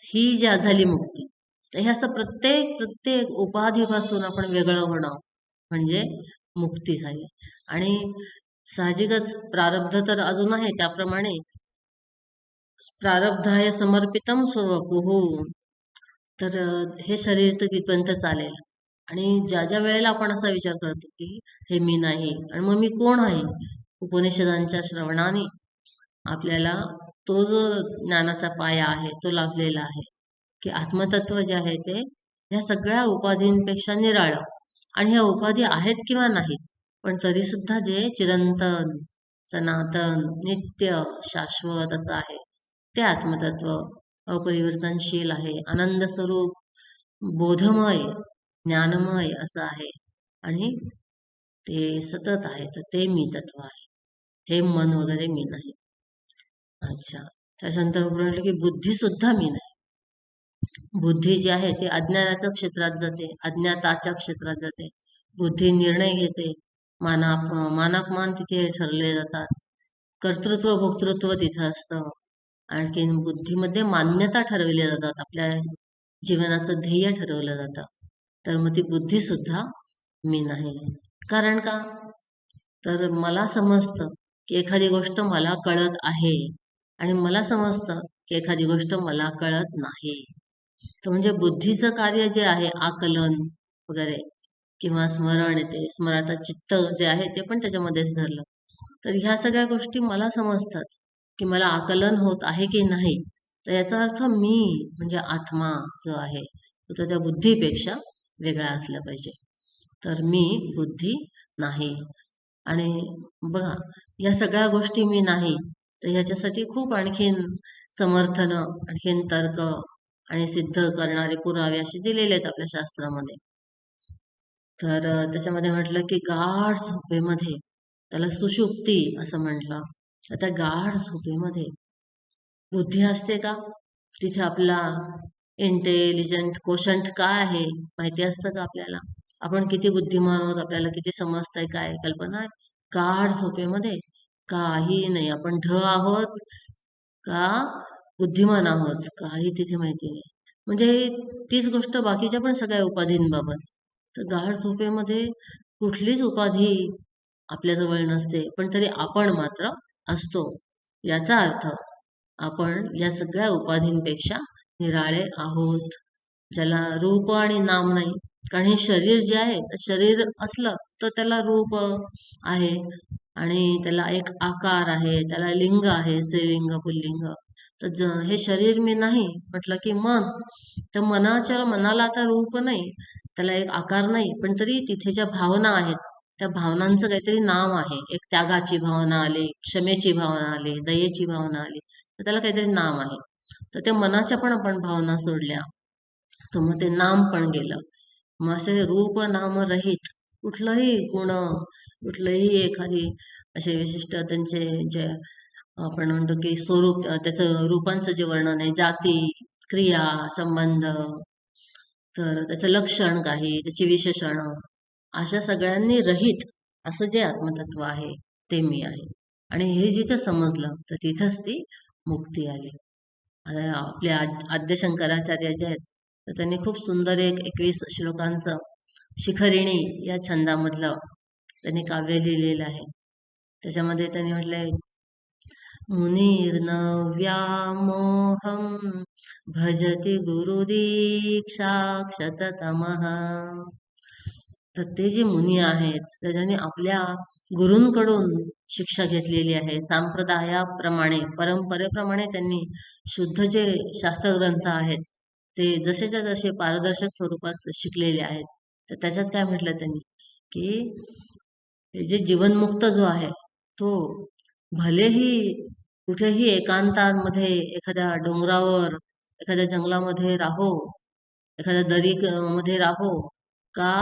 ही ज्या झाली मुक्ती. तर हे असं प्रत्येक प्रत्येक उपाधीपासून आपण वेगळं होणं म्हणजे मुक्ती झाली. आणि साहजिकच प्रारब्ध तर अजून आहे, त्याप्रमाणे प्रारब्धाय समर्पितम स्ववपुः. तर हे शरीर तर तिथपर्यंत चालेल. आणि ज्या ज्या वेळेला आपण असा विचार करतो की हे मी नाही आणि मग मी कोण आहे, उपनिषदांच्या श्रवणाने आपल्याला तो जो ज्ञानाचा पाया आहे तो लाभलेला आहे की आत्मतत्व जे आहे ते ह्या सगळ्या उपाधींपेक्षा निराळं. आणि ह्या उपाधी आहेत किंवा नाहीत, पण तरी सुद्धा जे चिरंतन, सनातन, नित्य, शाश्वत असं आहे ते आत्मतत्व अपरिवर्तनशील आहे, आनंद स्वरूप, बोधमय, ज्ञानमय असं आहे. आणि ते सतत आहे, तर ते मी तत्व आहे. हे मन वगैरे मी नाही. अच्छा, त्याच्यानंतर म्हटलं की बुद्धी सुद्धा मी नाही. बुद्धी जी आहे ती अज्ञानाच्या क्षेत्रात जाते, अज्ञाताच्या क्षेत्रात जाते. बुद्धी निर्णय घेते, मानापमान तिथे ठरले जातात, कर्तृत्व भोक्तृत्व तिथं असतं. आणखीन बुद्धीमध्ये मान्यता ठरवल्या जातात, आपल्या जीवनाचं ध्येय ठरवलं जातं. तर मग ती बुद्धी सुद्धा मी नाही. कारण का? तर मला समजतं की एखादी गोष्ट मला कळत आहे आणि मला समजतं की एखादी गोष्ट मला कळत नाही. तर म्हणजे बुद्धीचं कार्य जे आहे आकलन वगैरे किंवा स्मरण येते, स्मरणाचं चित्त जे आहे ते पण त्याच्यामध्येच धरलं. तर ह्या सगळ्या गोष्टी मला समजतात की मला आकलन होत आहे की नाही. तर याचा अर्थ मी म्हणजे आत्मा जो आहे तो त्या बुद्धीपेक्षा वेगळा असला पाहिजे. तर मी बुद्धी नाही. आणि बघा, या सगळ्या गोष्टी मी नाही, तर ह्याच्यासाठी खूप आणखीन समर्थन, आणखीन तर्क आणि सिद्ध करणारे पुरावे असे दिलेले आहेत आपल्या शास्त्रामध्ये. तर त्याच्यामध्ये म्हटलं की गाढ झोपेमध्ये, त्याला सुषुप्ती असं म्हटलं. तर त्या गाढ झोपेमध्ये बुद्धी असते का? तिथे आपला इंटेलिजंट कोशंट काय आहे माहिती असतं का आपल्याला? आपण किती बुद्धिमान आहोत, आपल्याला किती समजतंय, काय कल्पना आहे? गाढ झोपेमध्ये काही नाही. आपण ढ आहोत का बुद्धिमान आहोत, काही तिथे माहिती नाही. म्हणजे तीच गोष्ट बाकीच्या पण सगळ्या उपाधींबाबत. तर गाढ झोपेमध्ये कुठलीच उपाधी आपल्याजवळ नसते, पण तरी आपण मात्र असतो. याचा अर्थ आपण या सगळ्या उपाधींपेक्षा निराळे आहोत, ज्याला रूप आणि नाम नाही. कारण हे शरीर जे आहे, तर शरीर असलं तर त्याला रूप आहे आणि त्याला एक आकार आहे, त्याला लिंग आहे, स्त्रीलिंग, पुल्लिंग. तर हे शरीर मी नाही म्हटलं की मन, तर मनाला आता रूप नाही, त्याला एक आकार नाही, पण तरी तिथे ज्या भावना आहेत त्या भावनांचं काहीतरी नाव आहे. एक त्यागाची भावना आली, क्षमेची भावना आली, दयेची भावना आली, तर त्याला काहीतरी नाम आहे. तर त्या मनाच्या पण आपण भावना सोडल्या, तर मग ते नाम पण गेलं. मग असे रूप नाम रहित कुठलंही गुण, कुठलंही एखादी असे विशिष्ट त्यांचे जे आपण म्हणतो की स्वरूप, त्याचं रूपांचं जे वर्णन आहे, जाती, क्रिया, संबंध, तर त्याचं लक्षण काही, त्याची विशेषण, अशा सगळ्यांनी रहित असं जे आत्मतत्व आहे ते मी आहे. आणि हे जिथं समजलं तर तिथंच ती मुक्ती आली. आता आपले आद्य शंकराचार्य जे आहेत, तर त्यांनी खूप सुंदर एक 21 श्लोकांचं शिखरिणी या छंदामधलं त्यांनी काव्य लिहिलेलं आहे. त्याच्यामध्ये त्यांनी म्हटलंय, मुनीर्न व्यामोहम भजति गुरुदीक्षा क्षततमः. तर ते जे मुनी आहेत त्याच्याने आपल्या गुरूंकडून शिक्षा घेतलेली आहे. संप्रदायाप्रमाणे परंपरेप्रमाणे त्यांनी शुद्ध जे शास्त्रग्रंथ आहेत ते जसेच्या जसे पारदर्शक स्वरूपात शिकलेले आहेत. तर त्याच्यात काय म्हटलं त्यांनी की हे जे जीवनमुक्त जो आहे तो भलेही कुठेही एकांतामध्ये एखाद्या डोंगरावर एखाद्या जंगलामध्ये राहो, एखाद्या मध्ये राहो, का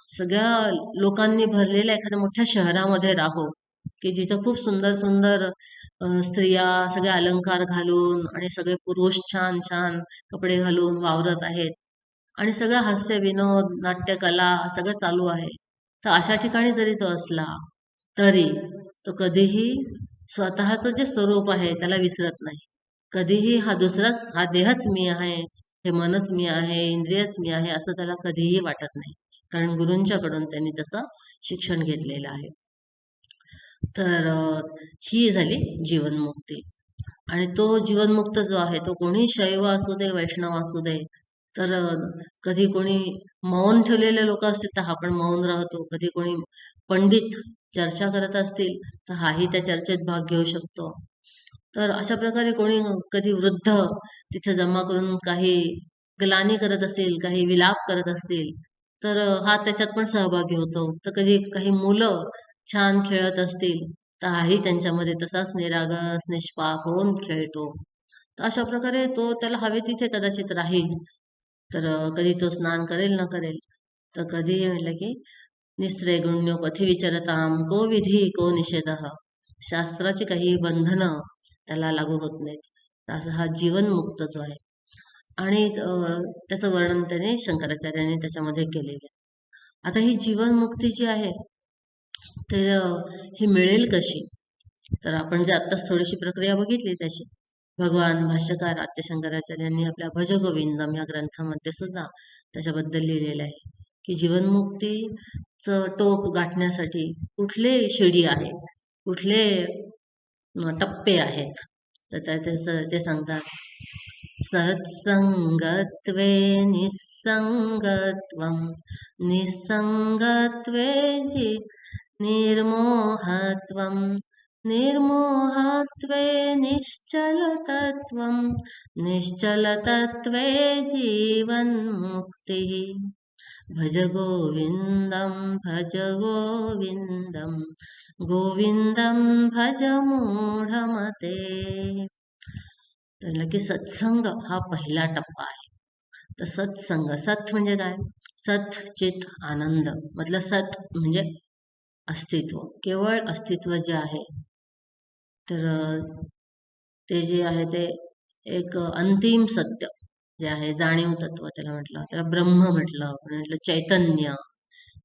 सगळ्या लोकांनी भरलेल्या एखाद्या मोठ्या शहरामध्ये राहो, की जिथं खूप सुंदर सुंदर स्त्रिया सगळे अलंकार घालून आणि सगळे पुरुष छान छान कपडे घालून वावरत आहेत आणि सगळं हास्य विनोद नाट्यकला सगळं चालू आहे. तर अशा ठिकाणी जरी तो असला तरी तो कधीही स्वतःचं जे स्वरूप आहे त्याला विसरत नाही. कधीही हा देहच मी आहे, हे मनच मी आहे, इंद्रियच मी आहे असं त्याला कधीही वाटत नाही. कारण गुरूंच्याकडून त्यांनी तसं शिक्षण घेतलेलं आहे. तर ही झाली जीवनमुक्ती. आणि तो जीवनमुक्त जो आहे तो कोणी शैव असू दे वैष्णव असू दे. तर कधी कोणी मौन ठेवलेले लोक असतील तर हा पण मौन राहतो. कधी कोणी पंडित चर्चा करत असतील तर हाही त्या चर्चेत भाग घेऊ शकतो. तर अशा प्रकारे कोणी कधी वृद्ध तिथे जमा करून काही ग्लानी करत असतील, काही विलाप करत असतील तर हा त्याच्यात पण सहभागी होतो. तर कधी काही मुलं छान खेळत असतील तर हाही त्यांच्यामध्ये तसाच निरागस निष्पाप होऊन खेळतो. तर अशा प्रकारे तो त्याला हवे तिथे कदाचित राहील. तर कधी तो स्नान करेल न करेल. तर कधी म्हटलं की निस्रे गुण्योपथी विचरताम को विधी को निषेध. शास्त्राची काही बंधनं त्याला लागू होत नाहीत. तर असा हा जीवनमुक्त जो आहे आणि त्याचं वर्णन त्याने शंकराचार्याने त्याच्यामध्ये केलेलं आहे. आता ही जीवनमुक्ती जी आहे तर ही मिळेल कशी? तर आपण जे आत्ताच थोडीशी प्रक्रिया बघितली तशी भगवान भाष्यकार आद्यशंकराचार्यांनी आपल्या भजगोविंदम या ग्रंथामध्ये सुद्धा त्याच्याबद्दल लिहिलेलं आहे की जीवनमुक्तीचं टोक गाठण्यासाठी कुठले शिडी आहे, कुठले टप्पे आहेत. तर ते सांगतात सत्संगत्वे निस्संगत्वं निस्संगत्वे निर्मोहत्वं निर्मोहत्वे निश्चलतत्वं निश्चलतत्वे जीवन्मुक्तिः. भज गोविन्दं गोविन्दं भज मूढमते. तर की सत्संग हा पहिला टप्पा आहे. तर सत्संग, सत म्हणजे काय? सत चित आनंद मधलं सत म्हणजे अस्तित्व, केवळ अस्तित्व जे आहे. तर ते जे आहे ते एक अंतिम सत्य जे आहे, जाणीव तत्व त्याला म्हटलं, त्याला ब्रह्म म्हटलं चैतन्य.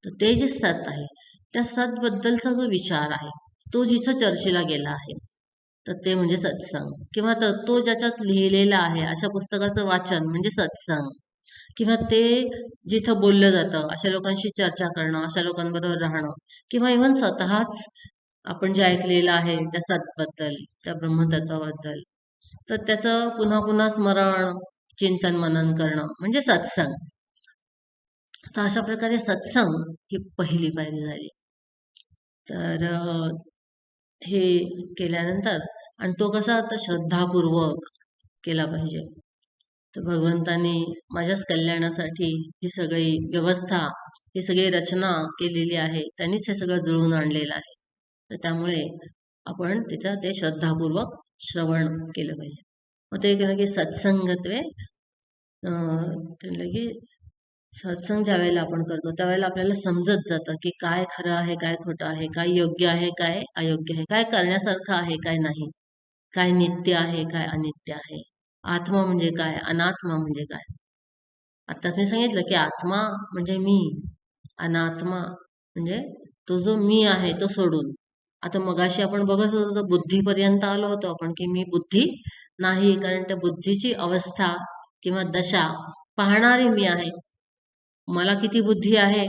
तर ते जे सत आहे त्या सत बद्दलचा जो विचार आहे तो जिथं चर्चेला गेला आहे तर ते म्हणजे सत्संग. किंवा तो ज्याच्यात लिहिलेला आहे अशा पुस्तकाचं वाचन म्हणजे सत्संग. किंवा ते जिथं बोललं जातं अशा लोकांशी चर्चा करणं, अशा लोकांबरोबर राहणं, किंवा इव्हन स्वतःच आपण जे ऐकलेलं आहे त्या सतबद्दल, त्या ब्रह्मतत्वाबद्दल, तर त्याचं पुन्हा पुन्हा स्मरण चिंतन मनन करणं म्हणजे सत्संग. तर अशा प्रकारे सत्संग ही पहिली पायरी झाली. तर हे केल्यानंतर आणि तो कसा तर श्रद्धापूर्वक केला पाहिजे. तर भगवंताने माझ्याच कल्याणासाठी ही सगळी व्यवस्था, ही सगळी रचना केलेली आहे. त्यांनीच हे सगळं जुळवून आणलेलं आहे. तर त्यामुळे आपण तिथं ते श्रद्धापूर्वक श्रवण केलं पाहिजे. मग ते केलं की सत्संगत्वे म्हटलं की सत्संग ज्या वेळेला आपण करतो त्यावेळेला आपल्याला समजत जातं की काय खरं आहे, काय खोटं आहे, काय योग्य आहे, काय अयोग्य आहे, काय करण्यासारखं आहे, काय नाही, काय नित्य आहे, काय अनित्य आहे, आत्मा म्हणजे काय, अनात्मा म्हणजे काय. आत्ताच मी सांगितलं की आत्मा म्हणजे मी, अनात्मा म्हणजे तो जो मी आहे तो सोडून. आता मगाशी आपण बघत होतो तर बुद्धीपर्यंत आलो होतो आपण की मी बुद्धी नाही, कारण त्या बुद्धीची अवस्था किंवा दशा पाहणारी मी आहे. मला किती बुद्धी आहे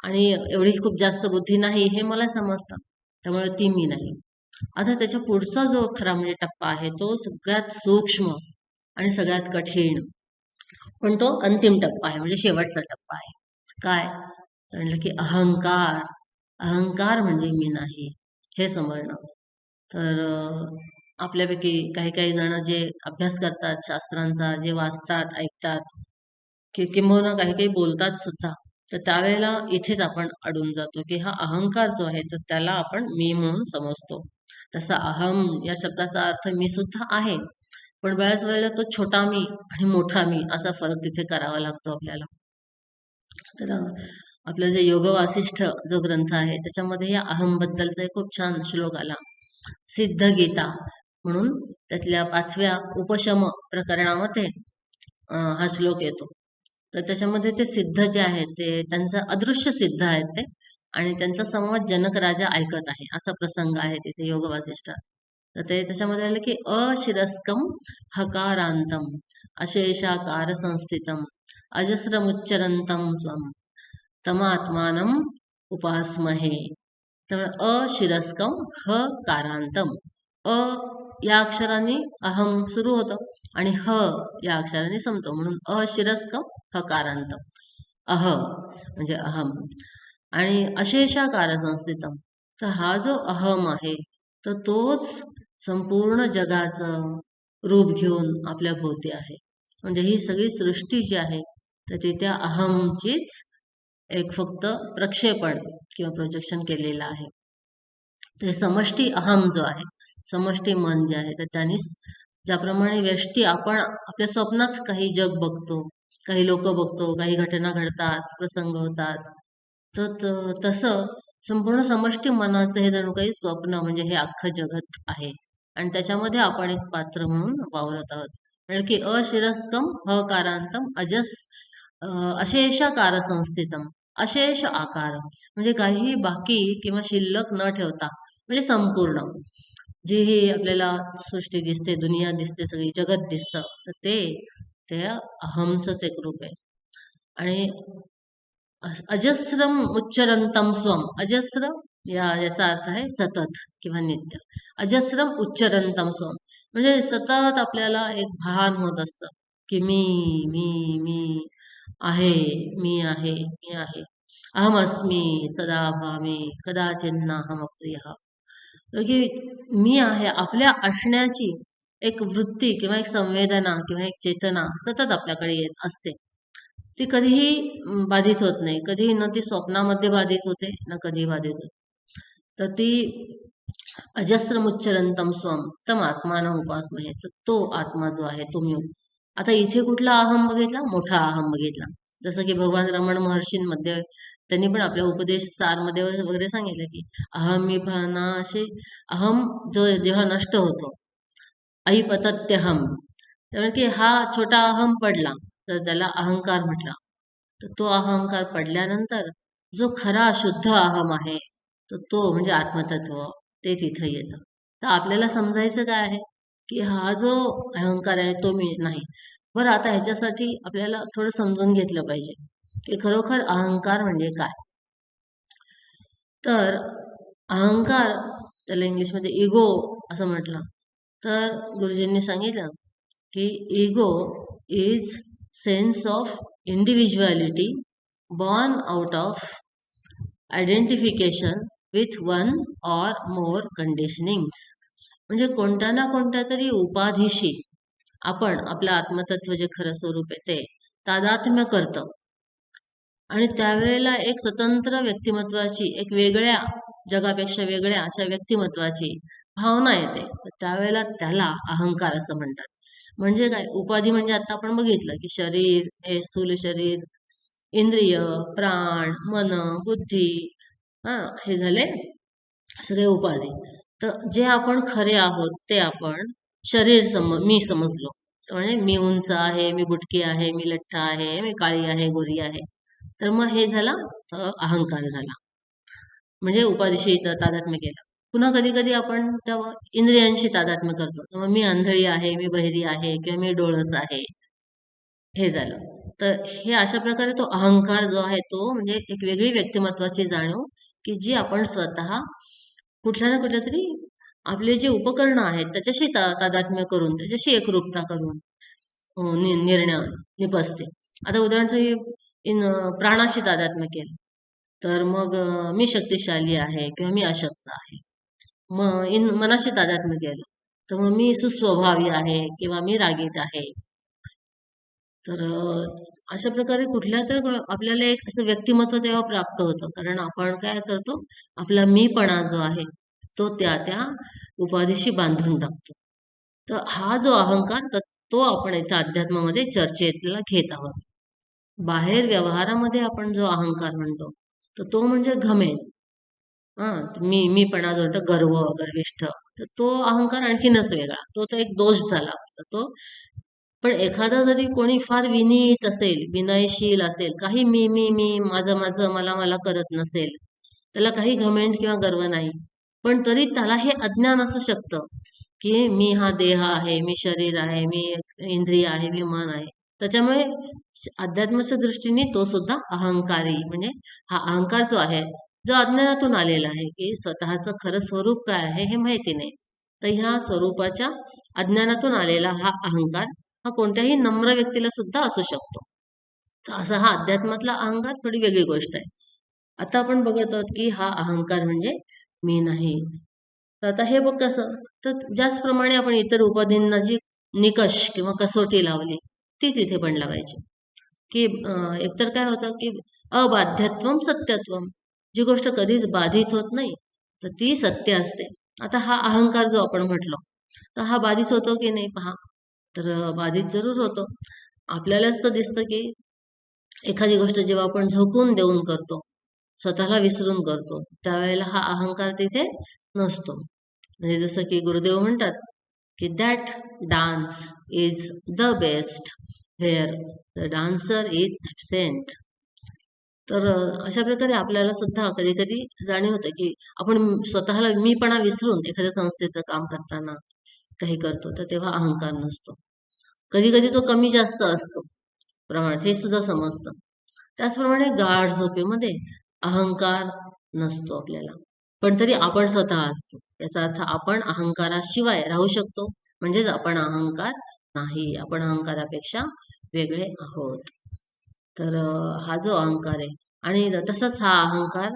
आणि एवढी खूप जास्त बुद्धी नाही हे मला समजतं, त्यामुळे ती मी नाही. आता त्याच्या पुढचा जो खरा म्हणजे टप्पा आहे तो सगळ्यात सूक्ष्म आणि सगळ्यात कठीण, पण तो अंतिम टप्पा आहे, म्हणजे शेवटचा टप्पा आहे. काय तर म्हणलं की अहंकार. अहंकार म्हणजे मी नाही, हे समजणं. तर आपल्यापैकी काही काही जण जे अभ्यास करतात शास्त्रांचा, जे वाचतात, ऐकतात, किंबहुना काही काही बोलतात सुद्धा, तर त्यावेळेला इथेच आपण अडून जातो की हा अहंकार जो आहे तर त्याला आपण मी म्हणून समजतो. तसा अहम या शब्दाचा अर्थ मी सुद्धा आहे, पण बऱ्याच वेळेला तो छोटा मी आणि मोठा मी असा फरक तिथे करावा लागतो आपल्याला. तर आपलं जे योग वासिष्ठ जो ग्रंथ आहे त्याच्यामध्ये या अहमबद्दलचा एक खूप छान श्लोक आला. सिद्ध गीता म्हणून त्यातल्या 5व्या उपशम प्रकरणामध्ये हा श्लोक येतो. तर त्याच्यामध्ये ते सिद्ध जे आहेत ते त्यांचं अदृश्य सिद्ध आहेत ते, आणि त्यांचा संवाद जनक राजा ऐकत आहे, असा प्रसंग आहे तिथे योग वासिष्ठात. तर ते त्याच्यामध्ये आलं की अशिरस्कम हकारांतम अशेषाकार संस्थितम अजस्रमुच्चरंतम स्वम तमात्मानम उपासमहे. तर अशिरस्कम ह कारांतम, अ या अक्षराने अहम सुरू होतं आणि ह या अक्षराने संपतो, म्हणून अशिरस्कम हकारांतम, अह म्हणजे अहम. आणि अशेषाकार संस्थितम, तर हा जो अहम आहे तर तोच संपूर्ण जगाचं रूप घेऊन आपल्या भोवती आहे. म्हणजे ही सगळी सृष्टी जी आहे तर ती त्या अहमचीच एक फक्त प्रक्षेपण किंवा प्रोजेक्शन केलेलं आहे. ते समष्टी अहम जो आहे, समष्टी मन जे आहे, तर त्यांनी ज्याप्रमाणे व्यष्टी आपण आपल्या स्वप्नात काही जग बघतो, काही लोक बघतो, काही घटना घडतात, प्रसंग होतात, तर तसं संपूर्ण समष्टी मनाचं हे जणू काही स्वप्न म्हणजे हे अख्खं जगत आहे, आणि त्याच्यामध्ये आपण एक पात्र म्हणून वावरत आहोत. म्हणजे की अशिरस्कम हकारांतम अशेषाकार संस्थितम, अशेष आकार म्हणजे काही बाकी किंवा शिल्लक न ठेवता, म्हणजे संपूर्ण जी ही आपल्याला सृष्टी दिसते, दुनिया दिसते, सगळी जगत दिसतं, तर ते त्या अहमचंच एक रूप आहे. आणि अजस्रम उच्चरंतम स्वम, अजस्र याचा अर्थ आहे सतत किंवा नित्य. अजस्रम उच्चरंतम स्वम म्हणजे सतत आपल्याला एक भान होत असतं की मी मी मी आहे, मी आहे, मी आहे. अहमस्मी सदा भामी कदाचिन्नाहम अप्रियः. की मी आहे, आपल्या असण्याची एक वृत्ती किंवा एक संवेदना किंवा एक चेतना सतत आपल्याकडे येत असते. ती कधीही बाधित होत नाही, कधीही न ती स्वप्नामध्ये बाधित होते न कधी बाधित होते. तर ती अजस्रमुच्चरंतम स्वम तम आत्मान उपासमहे, तर तो आत्मा जो आहे तो मी. आता इथे कुठला अहम बघितला? मोठा अहम बघितला. जसं की भगवान रमण महर्षींमध्ये त्यांनी पण आपल्या उपदेश सारमध्ये वगैरे सांगितलं की अहम मी भाना असे अहम जो जेव्हा नष्ट होतो, ऐपतत्यहम, त्यामुळे की हा छोटा अहम पडला तर त्याला अहंकार म्हटला. तर तो अहंकार पडल्यानंतर जो खरा शुद्ध अहम आहे तर तो म्हणजे आत्मतत्व, ते तिथं येतं. तर आपल्याला समजायचं काय आहे की हा जो अहंकार आहे तो मी नाही. बरं, आता ह्याच्यासाठी आपल्याला थोडं समजून घेतलं पाहिजे की खरोखर अहंकार म्हणजे काय. तर अहंकार, त्याला इंग्लिशमध्ये इगो असं म्हटलं, तर गुरुजींनी सांगितलं की ego is sense of individuality born out of identification with one or more conditionings. म्हणजे कोणत्या ना कोणत्या तरी उपाधीशी आपण आपलं आत्मतत्व जे खरं स्वरूप आहे ते तादात्म्य करतं, आणि त्यावेळेला एक स्वतंत्र व्यक्तिमत्वाची, एक वेगळ्या जगापेक्षा वेगळ्या अशा व्यक्तिमत्वाची भावना येते. तर त्यावेळेला त्याला अहंकार असं म्हणतात. म्हणजे काय? उपाधी म्हणजे आता आपण बघितलं की शरीर हे स्थूल शरीर, इंद्रिय, प्राण, मन, बुद्धी, हे झाले सगळे उपाधी. तर जे आपण खरे आहोत ते आपण शरीर मी समजलो, म्हणजे मी उंच आहे, मी बुटकी आहे, मी लठ्ठ आहे, मी काळी आहे, गोरी आहे. तर मग हे झाला अहंकार झाला, म्हणजे उपाधीशी तादात्म्य केला. पुन्हा कधी कधी आपण त्या इंद्रियांशी तादात्म्य करतो, तर मी आंधळी आहे, मी बहिरी आहे, किंवा मी डोळस आहे, हे झालं. तर हे अशा प्रकारे तो अहंकार जो आहे तो म्हणजे एक वेगळी व्यक्तिमत्वाची जाणीव की जी आपण स्वतः कुठल्या ना कुठल्या तरी आपले जे उपकरण आहेत त्याच्याशी तादात्म्य करून, त्याच्याशी एकरूपता करून निर्णय निपजते. आता उदाहरणार्थ इन प्राणाशी तादात्म्य केलं तर मग मी शक्तिशाली आहे किंवा मी अशक्त आहे. मग मनाशी तादात्म्य केलं तर मग मी सुस्वभावी आहे किंवा मी रागीट आहे. तर अशा प्रकारे कुठल्या तर आपल्याला एक असं व्यक्तिमत्व तेव्हा प्राप्त होतं, कारण आपण काय करतो, आपला मीपणा जो आहे तो त्या त्या उपाधीशी बांधून टाकतो. तर हा जो अहंकार तो आपण इथं अध्यात्मामध्ये चर्चेला घेत आहोत. बाहेर व्यवहारामध्ये आपण जो अहंकार म्हणतो तर तो म्हणजे घमेंड. हा, मीपणा जो म्हणतो, गर्विष्ठ, तर तो अहंकार आणखीनच वेगळा, तो तर एक दोष झाला. तर तो पण एखादा जरी कोणी फार विनीत असेल, विनयशील असेल, काही मी माझं माझं मला मला करत नसेल, त्याला काही घमेंड किंवा गर्व नाही, पण तरी त्याला हे अज्ञान असू शकतं की मी हा देह आहे, मी शरीर आहे, मी इंद्रिय आहे, मी मन आहे. त्याच्यामुळे अध्यात्माच्या दृष्टीने तो सुद्धा अहंकारी, म्हणजे हा अहंकार जो आहे, जो अज्ञानातून आलेला आहे, की स्वतःचं खरं स्वरूप काय आहे हे माहिती नाही. तर ह्या स्वरूपाच्या अज्ञानातून आलेला हा अहंकार हा कोणत्याही नम्र व्यक्तीला सुद्धा असू शकतो. तर असा हा अध्यात्मातला अहंकार थोडी वेगळी गोष्ट आहे. आता आपण बघत आहोत की हा अहंकार म्हणजे मी नाही. तर आता हे बघ कसं, तर ज्याचप्रमाणे आपण इतर उपाधींना जी निकष किंवा कसोटी लावली तीच इथे पण लावायची, की एकतर काय होतं की अबाध्यत्वम सत्यत्वम, जी गोष्ट कधीच बाधित होत नाही तर ती सत्य असते. आता हा अहंकार जो आपण म्हटलो, तर हा बाधित होतो की नाही पहा, तर बाधित जरूर होतो. आपल्यालाच तर दिसतं की एखादी गोष्ट जेव्हा आपण झोकून देऊन करतो, स्वतःला विसरून करतो, त्यावेळेला हा अहंकार तिथे नसतो. म्हणजे जसं की गुरुदेव म्हणतात की that dance is the best where the dancer is absent. तर अशा प्रकारे आपल्याला सुद्धा कधी कधी जाणीव होतं की आपण स्वतःला मीपणा विसरून एखाद्या संस्थेचं काम करताना काही करतो, तर तेव्हा अहंकार नसतो. कधी कधी तो कमी जास्त असतो प्रमाणात, हे सुद्धा समजतं. त्याचप्रमाणे गाढ झोपेमध्ये अहंकार नसतो आपल्याला, पण तरी आपण स्वतः असतो. याचा अर्थ आपण अहंकाराशिवाय राहू शकतो, म्हणजेच आपण अहंकार नाही, आपण अहंकारापेक्षा वेगळे आहोत. तर हा जो अहंकार आहे, आणि तसंच हा अहंकार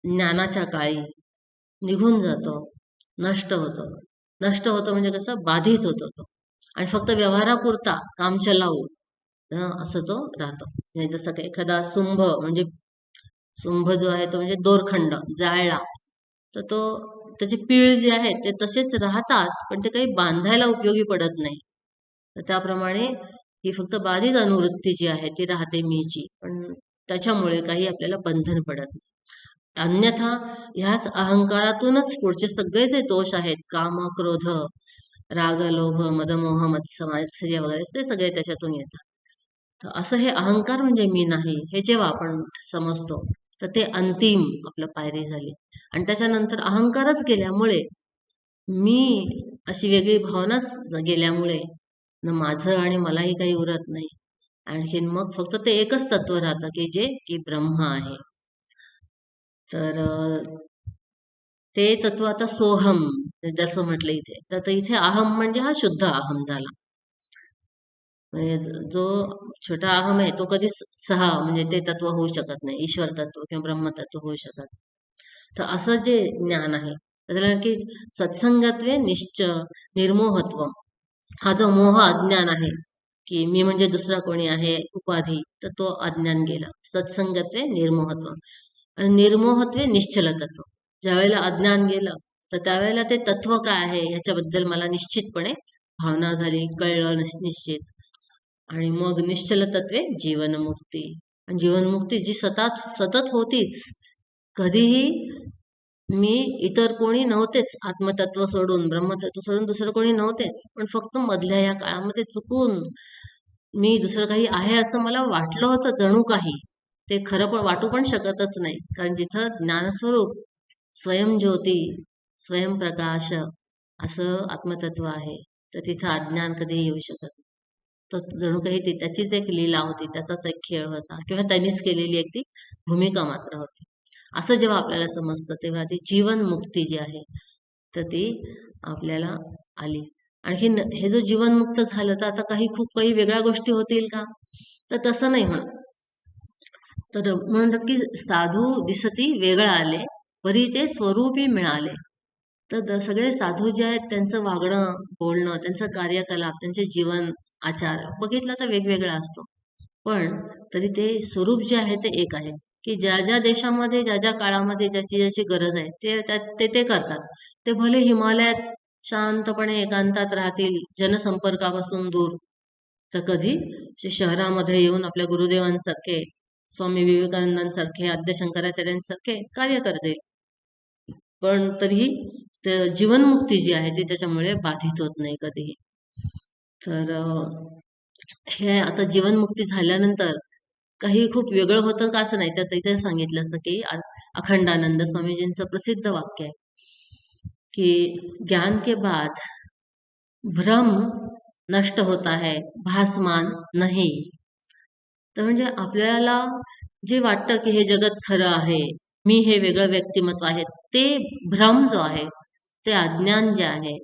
ज्ञानाच्या काळी निघून जातो, नष्ट होतो. नष्ट होतो म्हणजे कसं, बाधित होतो तो, आणि फक्त व्यवहारापुरता काम चलावू असं जो राहतो. म्हणजे जसं काही एखादा सुंभ जो आहे तो म्हणजे दोरखंड जाळला तर तो, त्याचे पीळ जे आहेत ते तसेच राहतात, पण ते काही बांधायला उपयोगी पडत नाही. तर त्याप्रमाणे ही फक्त बाधित अनुवृत्ती जी आहे ती राहते मीची, पण त्याच्यामुळे काही आपल्याला बंधन पडत नाही. अन्यथा ह्याच अहंकारातूनच पुढचे सगळे जे दोष आहेत, काम, क्रोध, राग, लोभ, मदमोह, मत्सर्य वगैरे, ते सगळे त्याच्यातून येतात. तर असं हे अहंकार म्हणजे मी नाही हे जेव्हा आपण समजतो, तर ते अंतिम आपलं पायरी झाली. आणि त्याच्यानंतर अहंकारच गेल्यामुळे, मी अशी वेगळी भावनाच गेल्यामुळे, न माझं आणि मलाही काही उरत नाही. आणखीन मग फक्त ते एकच तत्व राहतं की जे की ब्रह्म आहे. तर ते तत्व आता सोहम जसं म्हटलं इथे, तर इथे अहम म्हणजे हा शुद्ध अहम झाला. म्हणजे जो छोटा अहम आहे तो कधीच म्हणजे ते तत्व होऊ शकत नाही, ईश्वर तत्व किंवा ब्रह्मतत्व होऊ शकत. तर असं जे ज्ञान आहे त्याला की सत्संगत्वे निर्मोहत्व, हा जो मोह अज्ञान आहे की मी म्हणजे दुसरा कोणी आहे उपाधी, तर तो अज्ञान गेला. सत्संगत्वे निर्मोहत्व, आणि निर्मोहत्वे निश्चल तत्व. ज्यावेळेला अज्ञान गेलं तर त्यावेळेला ते तत्व काय आहे याच्याबद्दल मला निश्चितपणे भावना झाली, कळलं निश्चित. आणि मग निश्चल तत्वे जीवनमुक्ती, आणि जीवनमुक्ती जी सतत होतीच. कधीही मी इतर कोणी नव्हतेच, आत्मतत्व सोडून, ब्रह्मतत्व सोडून दुसरं कोणी नव्हतेच, पण फक्त मधल्या या काळामध्ये चुकून मी दुसरं काही आहे असं मला वाटलं होतं, जणू काही. ते खरं पण वाटू पण शकतच नाही, कारण जिथं ज्ञानस्वरूप स्वयंज्योती, स्वयंप्रकाश असं आत्मतत्व आहे, तर तिथं अज्ञान कधीही येऊ शकत नाही. तर जणू काही ती त्याचीच एक लीला होती, त्याचाच एक खेळ होता, किंवा त्यांनीच केलेली एक ती भूमिका मात्र होती. असं जेव्हा आपल्याला समजतं तेव्हा ती जीवनमुक्ती जी आहे तर ती आपल्याला आली. आणखीन हे जो जीवनमुक्त झालं तर आता खूप काही वेगळ्या गोष्टी होतील का? तर तसं नाही म्हणत. तर म्हणतात की साधू दिसती वेगळं आले, परी ते स्वरूपी मिळाले. तर सगळे साधू जे आहेत त्यांचं वागणं, बोलणं, त्यांचं कार्यकलाप, त्यांचे जीवन आचार बघितलं तर वेगवेगळा असतो. पण तरी ते स्वरूप जे आहे ते एक आहे, की ज्या ज्या देशामध्ये, ज्या ज्या काळामध्ये ज्याची ज्याची गरज आहे ते करतात. ते भले हिमालयात शांतपणे एकांतात राहतील, जनसंपर्कापासून दूर, तर कधी शहरामध्ये येऊन आपल्या गुरुदेवांसारखे, स्वामी विवेकानंदांसारखे, आद्य शंकराचार्यांसारखे कार्य करतील. पण तरीही जीवनमुक्ती जी आहे ती त्याच्यामुळे बाधित होत नाही कधीही. तर हे आता जीवनमुक्ती झाल्यानंतर काही खूप वेगळं होतं का असं नाही. तर इथे सांगितलं असं की अखंडानंद स्वामीजींचं प्रसिद्ध वाक्य आहे की ज्ञान के बाद भ्रम नष्ट होता है, भासमान नाही. तर म्हणजे आपल्याला जे वाटतं की हे जगत खरं आहे, मी हे वेगळं व्यक्तिमत्व आहे, ते भ्रम जो आहे, ते अज्ञान जे आहे,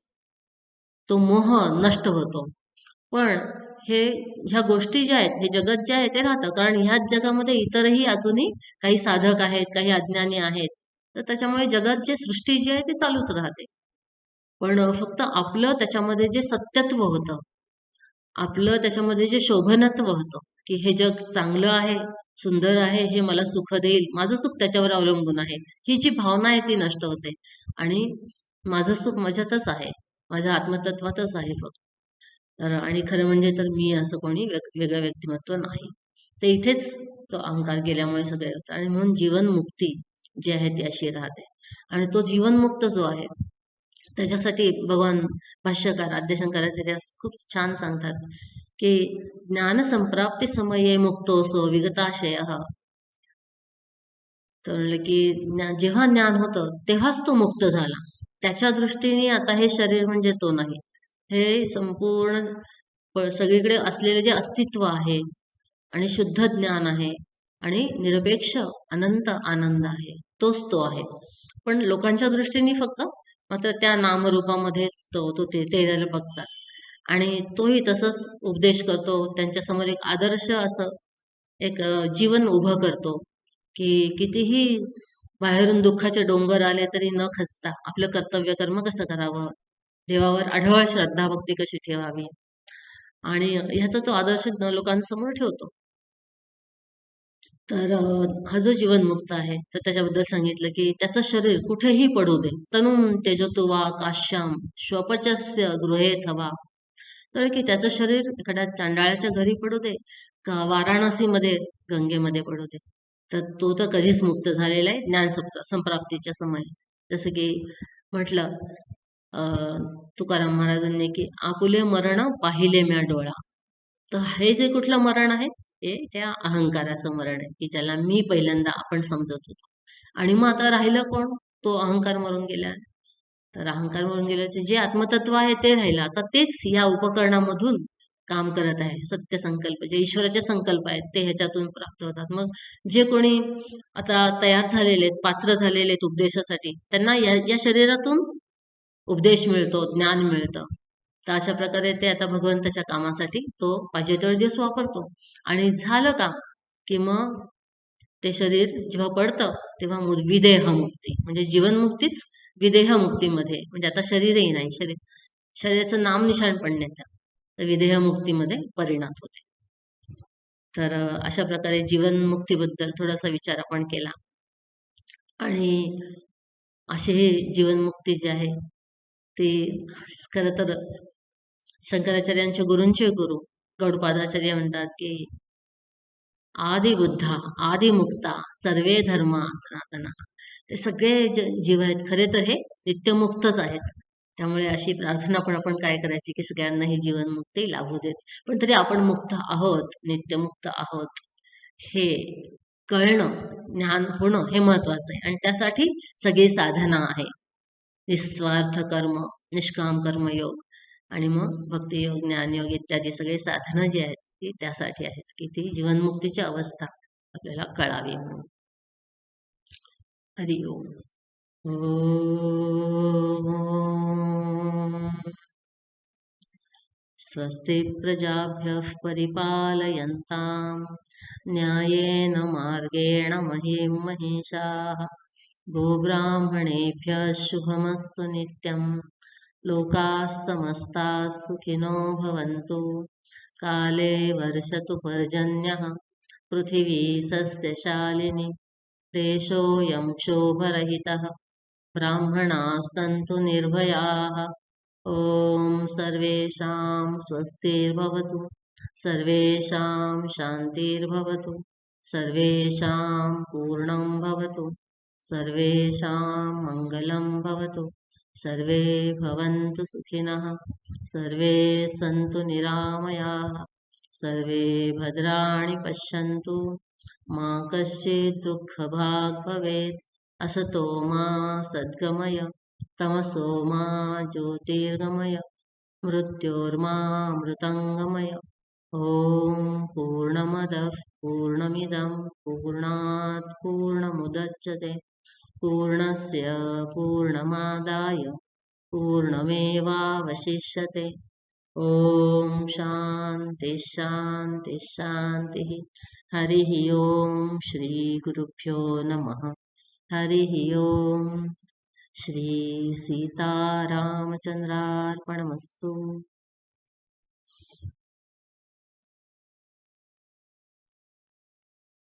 तो मोह नष्ट होतो. पण हे ह्या गोष्टी ज्या आहेत, हे जगत जे आहे ते राहतं, कारण ह्याच जगामध्ये इतरही अजूनही काही साधक आहेत, काही अज्ञानी आहेत. तर त्याच्यामुळे जगत जे सृष्टी जी आहे ती चालूच राहते. पण फक्त आपलं त्याच्यामध्ये जे सत्यत्व होतं, आपलं त्याच्यामध्ये जे शोभनत्व होतं, की हे जग चांगलं आहे, सुंदर आहे, हे मला सुख देईल, माझं सुख त्याच्यावर अवलंबून आहे, ही जी भावना आहे ती नष्ट होते. आणि माझं सुख माझ्यातच आहे, माझ्या आत्मतत्वातच आहे फक्त. तर आणि खरं म्हणजे तर मी असं कोणी वेगळं व्यक्तिमत्व नाही. तर इथेच तो अहंकार गेल्यामुळे सगळे होतं. आणि म्हणून जीवनमुक्ती जी आहे ती अशी राहते. आणि तो जीवनमुक्त जो आहे त्याच्यासाठी भगवान भाष्यकार आद्यशंकराचार्य खूप छान सांगतात की ज्ञान संप्राप्ती समये मुक्तोसो विगताशय. तर म्हणलं की जेव्हा ज्ञान होतं तेव्हाच तो मुक्त झाला. त्याच्या दृष्टीने आता हे शरीर म्हणजे तो नाही, हे संपूर्ण सगळीकडे असलेले जे अस्तित्व आहे आणि शुद्ध ज्ञान आहे आणि निरपेक्ष अनंत आनंद आहे, तोच तो आहे. पण लोकांच्या दृष्टीने फक्त मात्र त्या नामरूपामध्येच तो ते बघतात. आणि तोही तसंच उपदेश करतो, त्यांच्यासमोर एक आदर्श असं एक जीवन उभं करतो की कितीही बाहेरून दुःखाचे डोंगर आले तरी न खचता आपलं कर्तव्य कर्म कसं करावं, देवावर अढळ श्रद्धा भक्ती कशी ठेवावी, आणि ह्याचा तो आदर्श लोकांसमोर ठेवतो. तर हा जो जीवनमुक्त आहे तर त्याच्याबद्दल सांगितलं की त्याचं शरीर कुठेही पडू दे, तनुम तेजतो वा काश्याम श्वपचस्य गृहेत हवा. तर की त्याचं शरीर एखाद्या चांडाळ्याच्या घरी पडू दे का वाराणसीमध्ये गंगेमध्ये पडू दे, तर तो तर कधीच मुक्त झालेला आहे ज्ञान संप्राप्तीच्या समयी. जसं की म्हटलं तुकाराम महाराजांनी की आपुले मरण पाहिले म्या डोळा. तर हे जे कुठलं मरण आहे, हे त्या अहंकाराचं मरण आहे, की ज्याला मी पहिल्यांदा आपण समजत होतो. आणि मग आता राहिलं कोण? तो अहंकार मरून गेला. तर अहंकार मरून गेल्याचे जे आत्मतत्व आहे ते राहिलं. आता तेच या उपकरणामधून काम करत आहे. सत्य संकल्प जे ईश्वराचे संकल्प आहेत ते ह्याच्यातून प्राप्त होतात. मग जे कोणी आता तयार झालेले आहेत, पात्र झालेले आहेत उपदेशासाठी, त्यांना या शरीरातून उपदेश मिळतो, ज्ञान मिळतं. तर अशा प्रकारे ते आता भगवंताच्या कामासाठी तो पाहिजे तेवढे दिवस वापरतो. आणि झालं का की मग ते शरीर जेव्हा पडतं तेव्हा विदेह मुक्ती म्हणजे जीवनमुक्तीच विदेह मुक्तीमध्ये, म्हणजे आता शरीरही नाही, शरीराचं नाम निशाण पण नाही, तर विदेह मुक्तीमध्ये परिणत होते. तर अशा प्रकारे जीवनमुक्तीबद्दल थोडासा विचार आपण केला. आणि असे हे जीवनमुक्ती जे आहे ते खरं तर शंकराचार्यांच्या गुरूंचे गुरु गौडपादाचार्य म्हणतात की आदि बुद्धा आदि मुक्ता सर्वे धर्मा सनातना. ते सगळे जीव आहेत खरे तर हे नित्यमुक्तच आहेत. त्यामुळे अशी प्रार्थना पण आपण काय करायची की सगळ्यांना ही जीवनमुक्ती लाभू देत. पण तरी आपण मुक्त आहोत, नित्यमुक्त आहोत हे कळणं, ज्ञान होणं हे महत्वाचं आहे. आणि त्यासाठी सगळी साधना आहे, निस्वार्थ कर्म, निष्काम कर्मयोग, आणि मग भक्तियोग, ज्ञानयोग इत्यादी सगळे साधनं जी आहेत ती त्यासाठी आहेत की ती जीवनमुक्तीची अवस्था आपल्याला कळावी म्हणून. हरि ओम. ओम. स्वस्ति प्रजाभ्यः परिपालयन्तां न्यायेन मार्गेण महीं महिषाः गोब्राह्मणेभ्यः शुभमस्तु नित्यं लोकाः समस्ताः सुखिनो भवन्तु काले वर्षतु पर्जन्यः पृथिवी सस्यशालिनी देशोऽयं क्षोभरहितः ब्राह्मणाः सन्तु निर्भयाः ॐ सर्वेषां स्वस्तिर्भवतु सर्वेषां शान्तिर्भवतु सर्वेषां पूर्णं भवतु सर्वेषां मङ्गलं भवतु सर्वे भवन्तु सुखिनः सर्वे सन्तु निरामयाः सर्वे भद्राणि पश्यन्तु मा कश्चित् दुःखभाग् भवेत् असतो मा सद्गमय तमसो मा ज्योतिर्गमय मृत्योर्मामृतङ्गमय ॐ पूर्णमदः पूर्णमिदं पूर्णात् पूर्णमुदच्यते पूर्णस्य पूर्णमादाय पूर्णमेवावशिष्यते ॐ शान्ति शान्ति शान्तिः हरिः ॐ श्रीगुरुभ्यो नमः हरिः ॐ श्री सीतारामचन्द्रार्पणमस्तु।